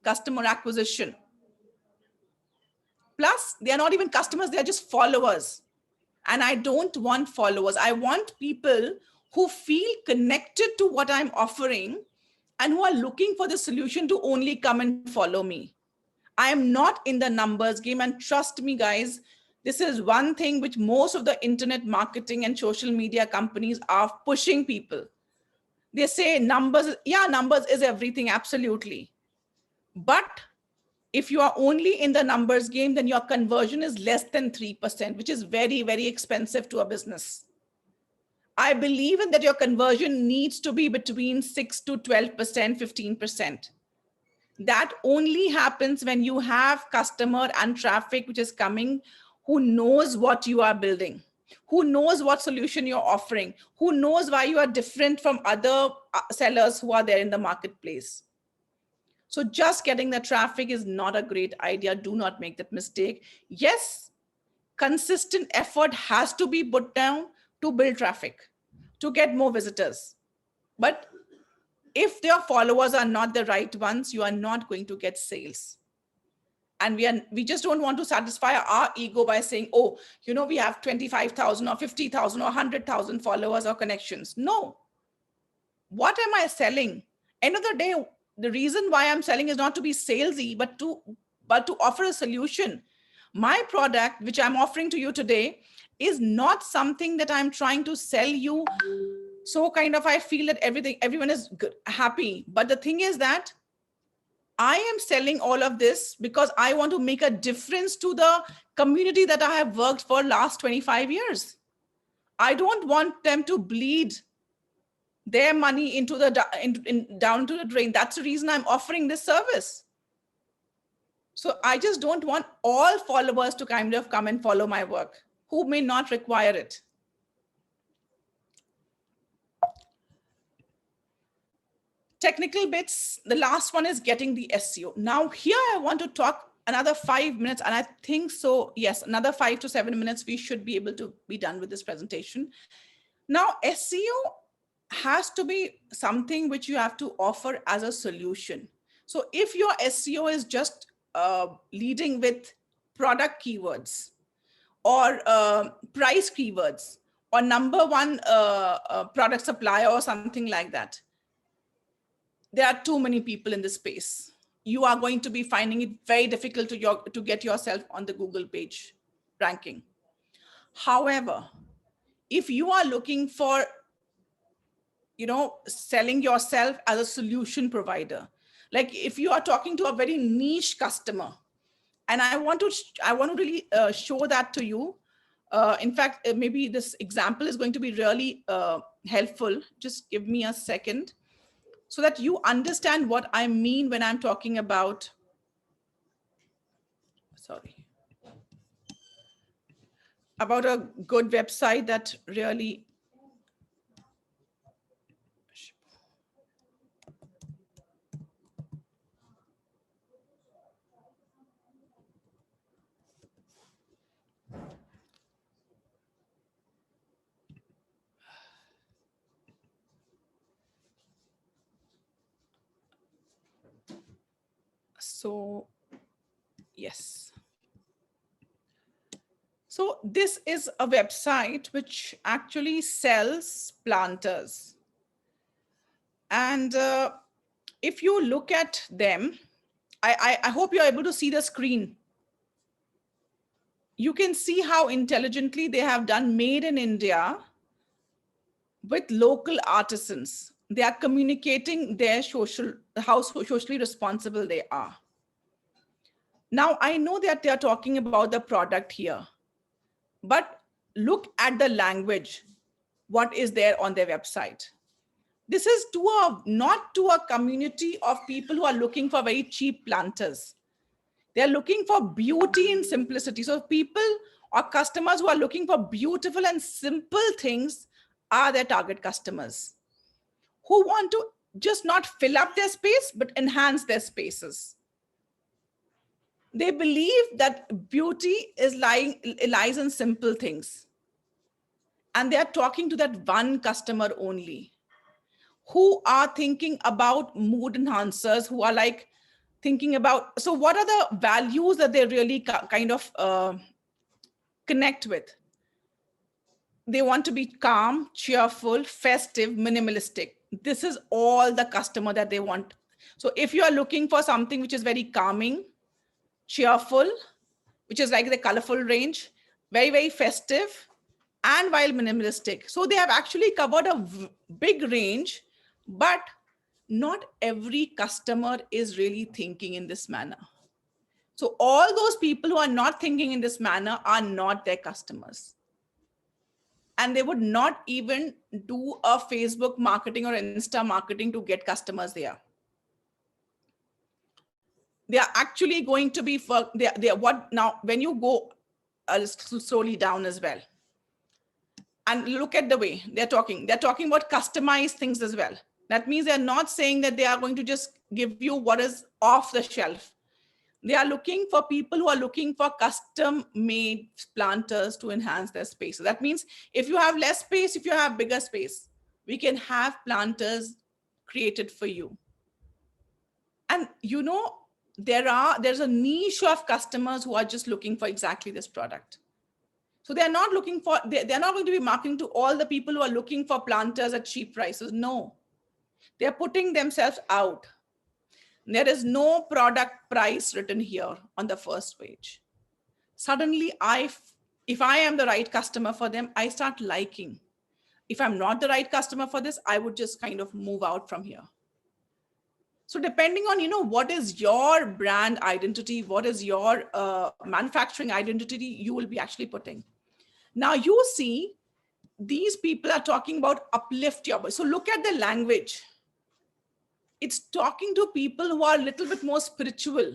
customer acquisition. Plus, they are not even customers, they are just followers. And I don't want followers. I want people who feel connected to what I'm offering and who are looking for the solution to only come and follow me. I am not in the numbers game. And trust me, guys, this is one thing which most of the internet marketing and social media companies are pushing people. They say numbers, yeah, numbers is everything, absolutely. But if you are only in the numbers game, then your conversion is less than 3%, which is very, very expensive to a business. I believe in that your conversion needs to be between 6 to 12%, 15%. That only happens when you have customer and traffic which is coming, who knows what you are building, who knows what solution you're offering, who knows why you are different from other sellers who are there in the marketplace. So just getting the traffic is not a great idea. Do not make that mistake. Yes, consistent effort has to be put down to build traffic, to get more visitors. But if their followers are not the right ones, you are not going to get sales. And we just don't want to satisfy our ego by saying, oh, we have 25,000 or 50,000 or 100,000 followers or connections. No. What am I selling? End of the day, the reason why I'm selling is not to be salesy, but to offer a solution. My product, which I'm offering to you today, is not something that I'm trying to sell you. So kind of, I feel that everyone is good, happy. But the thing is that I am selling all of this because I want to make a difference to the community that I have worked for last 25 years. I don't want them to bleed their money into down to the drain. That's the reason I'm offering this service. So I just don't want all followers to kind of come and follow my work who may not require it. Technical bits. The last one is getting the SEO. Now here I want to talk another 5 minutes, and I think so, yes, another 5 to 7 minutes, we should be able to be done with this presentation. Now, SEO has to be something which you have to offer as a solution. So if your SEO is just leading with product keywords or price keywords or number one product supplier or something like that, there are too many people in this space. You are going to be finding it very difficult to get yourself on the Google page ranking. However, if you are looking for selling yourself as a solution provider, like if you are talking to a very niche customer, and I want to really show that to you. In fact, maybe this example is going to be really helpful. Just give me a second so that you understand what I mean when I'm talking about, about a good website that really So, yes. So this is a website which actually sells planters. And if you look at them, I hope you're able to see the screen. You can see how intelligently they have done made in India with local artisans. They are communicating their how socially responsible they are. Now, I know that they are talking about the product here, but look at the language, what is there on their website. This is not to a community of people who are looking for very cheap planters. They're looking for beauty and simplicity. So people or customers who are looking for beautiful and simple things are their target customers, who want to just not fill up their space, but enhance their spaces. They believe that beauty lies in simple things. And they are talking to that one customer only, who are thinking about mood enhancers, who are like thinking about, so what are the values that they really kind of connect with? They want to be calm, cheerful, festive, minimalistic. This is all the customer that they want. So if you are looking for something which is very calming, cheerful, which is like the colorful range, very, very festive, and while minimalistic. So they have actually covered a big range, but not every customer is really thinking in this manner. So all those people who are not thinking in this manner are not their customers. And they would not even do a Facebook marketing or Insta marketing to get customers there. They are actually going to be for they are what now when you go slowly down as well and look at the way they're talking about customized things as well. That means they're not saying that they are going to just give you what is off the shelf. They are looking for people who are looking for custom made planters to enhance their space. So that means if you have less space, if you have bigger space, we can have planters created for you. And you know, there's a niche of customers who are just looking for exactly this product. So they're not looking for, they're not going to be marketing to all the people who are looking for planters at cheap prices. No, they're putting themselves out. There is no product price written here on the first page. Suddenly, if I am the right customer for them, I start liking. If I'm not the right customer for this, I would just kind of move out from here. So depending on, what is your brand identity, what is your manufacturing identity, you will be actually putting. Now you see, these people are talking about uplift your voice. So look at the language. It's talking to people who are a little bit more spiritual,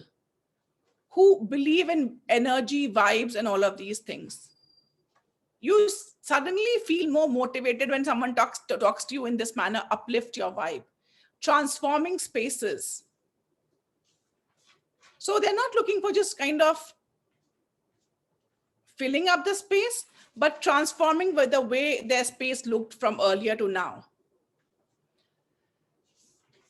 who believe in energy, vibes, and all of these things. You suddenly feel more motivated when someone talks to you in this manner, uplift your vibe, transforming spaces. So they're not looking for just kind of filling up the space, but transforming with the way their space looked from earlier to now.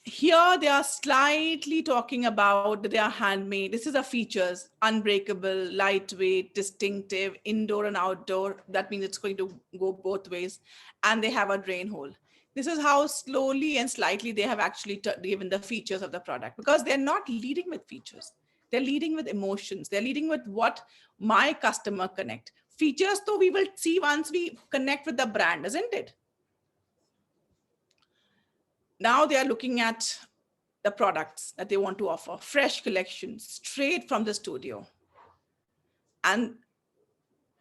Here they are slightly talking about that they are handmade. This is the features: unbreakable, lightweight, distinctive, indoor and outdoor. That means it's going to go both ways. And they have a drain hole. This is how slowly and slightly they have actually given the features of the product, because they're not leading with features. They're leading with emotions. They're leading with what my customer connect. Features, though, we will see once we connect with the brand, isn't it? Now they are looking at the products that they want to offer, fresh collections straight from the studio. And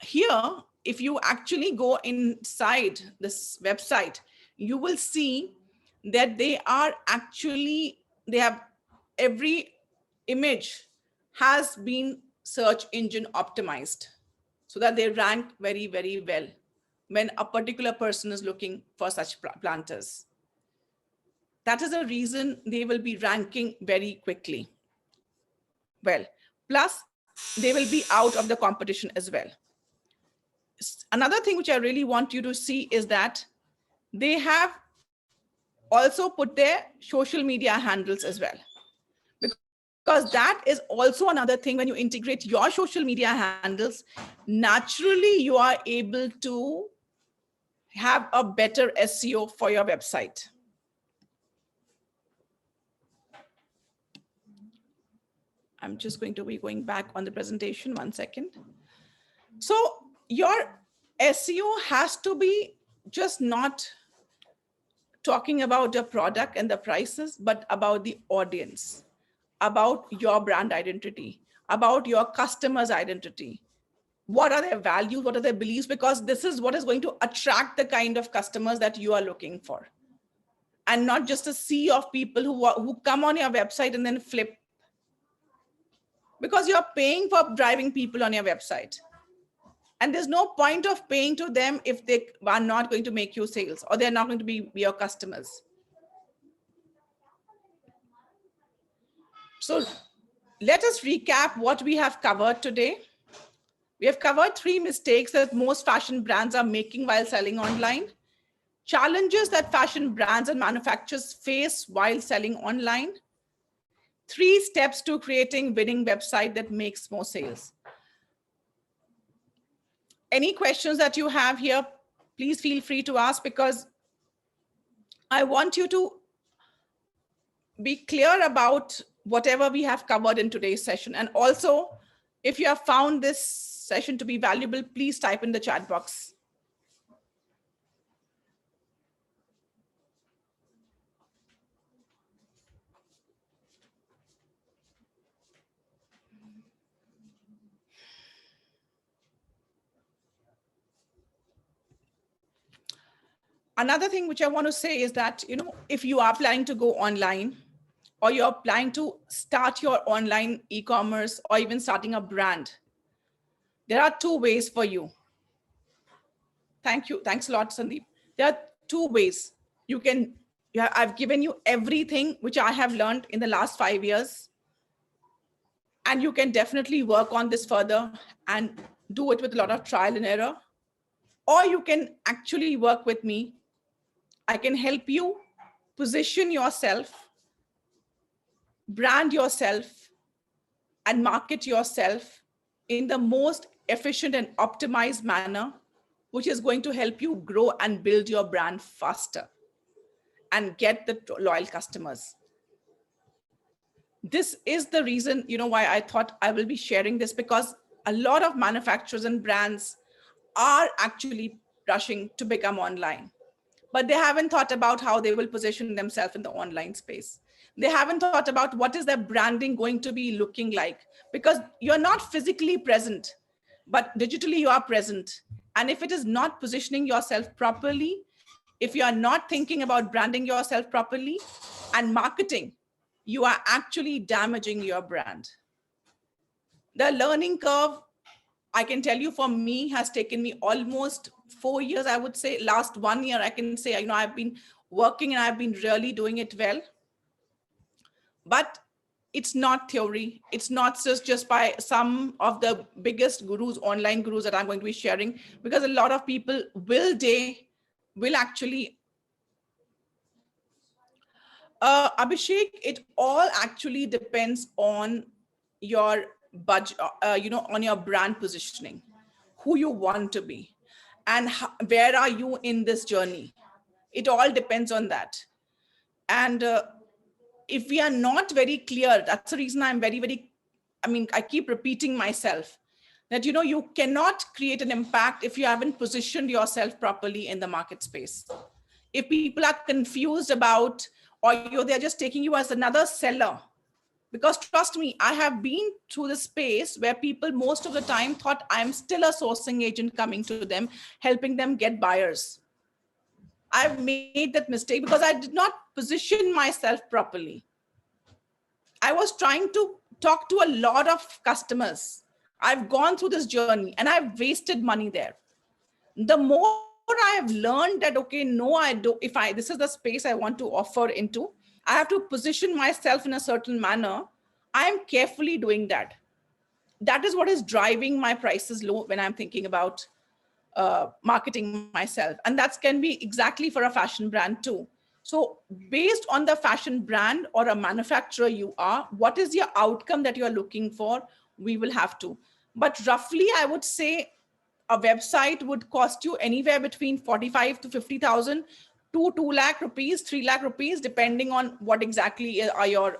here, if you actually go inside this website, you will see that they have every image has been search engine optimized so that they rank very, very well when a particular person is looking for such planters. That is the reason they will be ranking very quickly. Well, plus they will be out of the competition as well. Another thing which I really want you to see is that they have also put their social media handles as well. Because Because that is also another thing. When you integrate your social media handles, naturally you are able to have a better SEO for your website. I'm just going to be going back on the presentation 1 second. So your SEO has to be just not talking about the product and the prices, but about the audience, about your brand identity, about your customers' identity. What are their values? What are their beliefs? Because this is what is going to attract the kind of customers that you are looking for. And not just a sea of people who come on your website and then flip. Because you're paying for driving people on your website. And there's no point of paying to them if they are not going to make you sales or they're not going to be your customers. So let us recap what we have covered today. We have covered 3 mistakes that most fashion brands are making while selling online, challenges that fashion brands and manufacturers face while selling online, 3 steps to creating winning website that makes more sales. Any questions that you have here, please feel free to ask, because I want you to be clear about whatever we have covered in today's session. And also, if you have found this session to be valuable, please type in the chat box. Another thing which I want to say is that, if you are planning to go online, or you're planning to start your online e-commerce, or even starting a brand, there are 2 ways for you. Thank you. Thanks a lot, Sandeep. There are 2 ways. I've given you everything which I have learned in the last 5 years. And you can definitely work on this further and do it with a lot of trial and error. Or you can actually work with me. I can help you position yourself, brand yourself, and market yourself in the most efficient and optimized manner, which is going to help you grow and build your brand faster and get the loyal customers. This is the reason, why I thought I will be sharing this, because a lot of manufacturers and brands are actually rushing to become online, but they haven't thought about how they will position themselves in the online space. They haven't thought about what is their branding going to be looking like, because you're not physically present, but digitally you are present. And if it is not positioning yourself properly, if you are not thinking about branding yourself properly and marketing, you are actually damaging your brand. The learning curve, I can tell you, for me, has taken me almost 4 years, I would say. Last 1 year, I can say, I've been working and I've been really doing it well. But it's not theory. It's not just by some of the biggest gurus, online gurus that I'm going to be sharing, because a lot of people will actually, Abhishek, it all actually depends on your budget, on your brand positioning, who you want to be, and where are you in this journey. It all depends on that. And if we are not very clear, that's the reason I'm I keep repeating myself that, you cannot create an impact if you haven't positioned yourself properly in the market space. If people are confused about, or they're just taking you as another seller, because trust me, I have been through the space where people most of the time thought I'm still a sourcing agent coming to them, helping them get buyers. I've made that mistake because I did not position myself properly. I was trying to talk to a lot of customers. I've gone through this journey and I've wasted money there. The more I have learned that, okay, no, I do. This is the space I want to offer into, I have to position myself in a certain manner. I am carefully doing that. That is what is driving my prices low when I'm thinking about marketing myself. And that can be exactly for a fashion brand too. So based on the fashion brand or a manufacturer you are, what is your outcome that you are looking for? We will have to. But roughly, I would say a website would cost you anywhere between 45 to 50,000 to 2 lakh rupees, 3 lakh rupees, depending on what exactly are your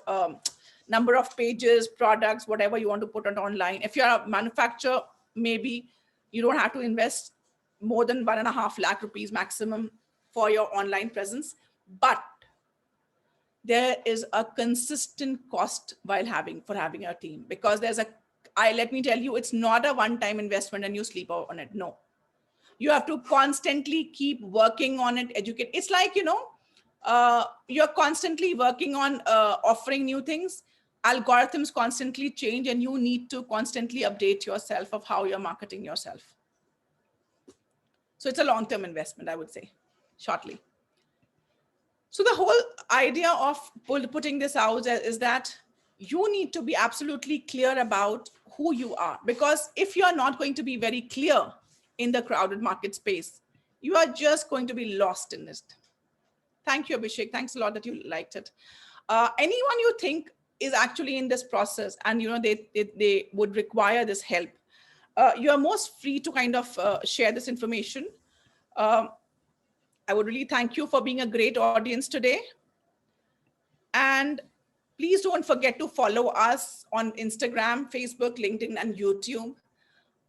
number of pages, products, whatever you want to put on online. If you're a manufacturer, maybe you don't have to invest more than 1.5 lakh rupees maximum for your online presence. But there is a consistent cost while having a team, because let me tell you, it's not a one-time investment and you sleep on it. No, you have to constantly keep working on it, educate. It's like, you're constantly working on offering new things. Algorithms constantly change and you need to constantly update yourself of how you're marketing yourself. So it's a long-term investment, I would say, shortly. So the whole idea of putting this out is that you need to be absolutely clear about who you are, because if you're not going to be very clear in the crowded market space, you are just going to be lost in this. Thank you, Abhishek. Thanks a lot that you liked it. Anyone you think is actually in this process and they would require this help, you are most free to kind of share this information. I would really thank you for being a great audience today. And please don't forget to follow us on Instagram, Facebook, LinkedIn, and YouTube.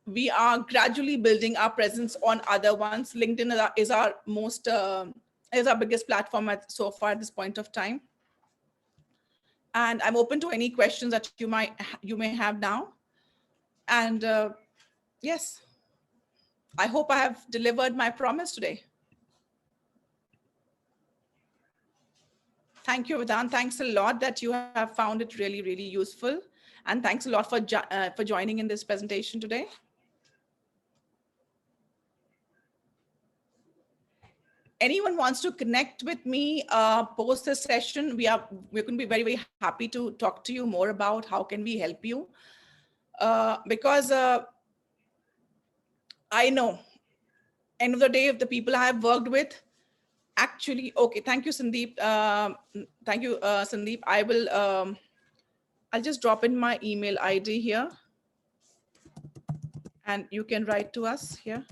We are gradually building our presence on other ones. LinkedIn is our biggest platform so far at this point of time. And I'm open to any questions that you may have now. And yes, I hope I have delivered my promise today. Thank you, Vedant. Thanks a lot that you have found it really, really useful. And thanks a lot for joining in this presentation today. Anyone wants to connect with me post this session, we're going to be very, very happy to talk to you more about how can we help you. Because I know, end of the day, if the people I have worked with, actually, okay, thank you, Sandeep. Thank you, Sandeep. I'll just drop in my email ID here and you can write to us here.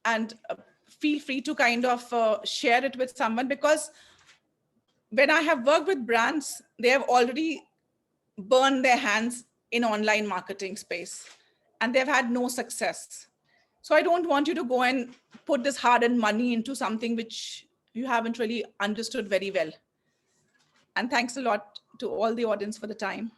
And feel free to kind of share it with someone, because when I have worked with brands, they have already burned their hands in online marketing space and they've had no success. So I don't want you to go and put this hard-earned money into something which you haven't really understood very well. And thanks a lot to all the audience for the time.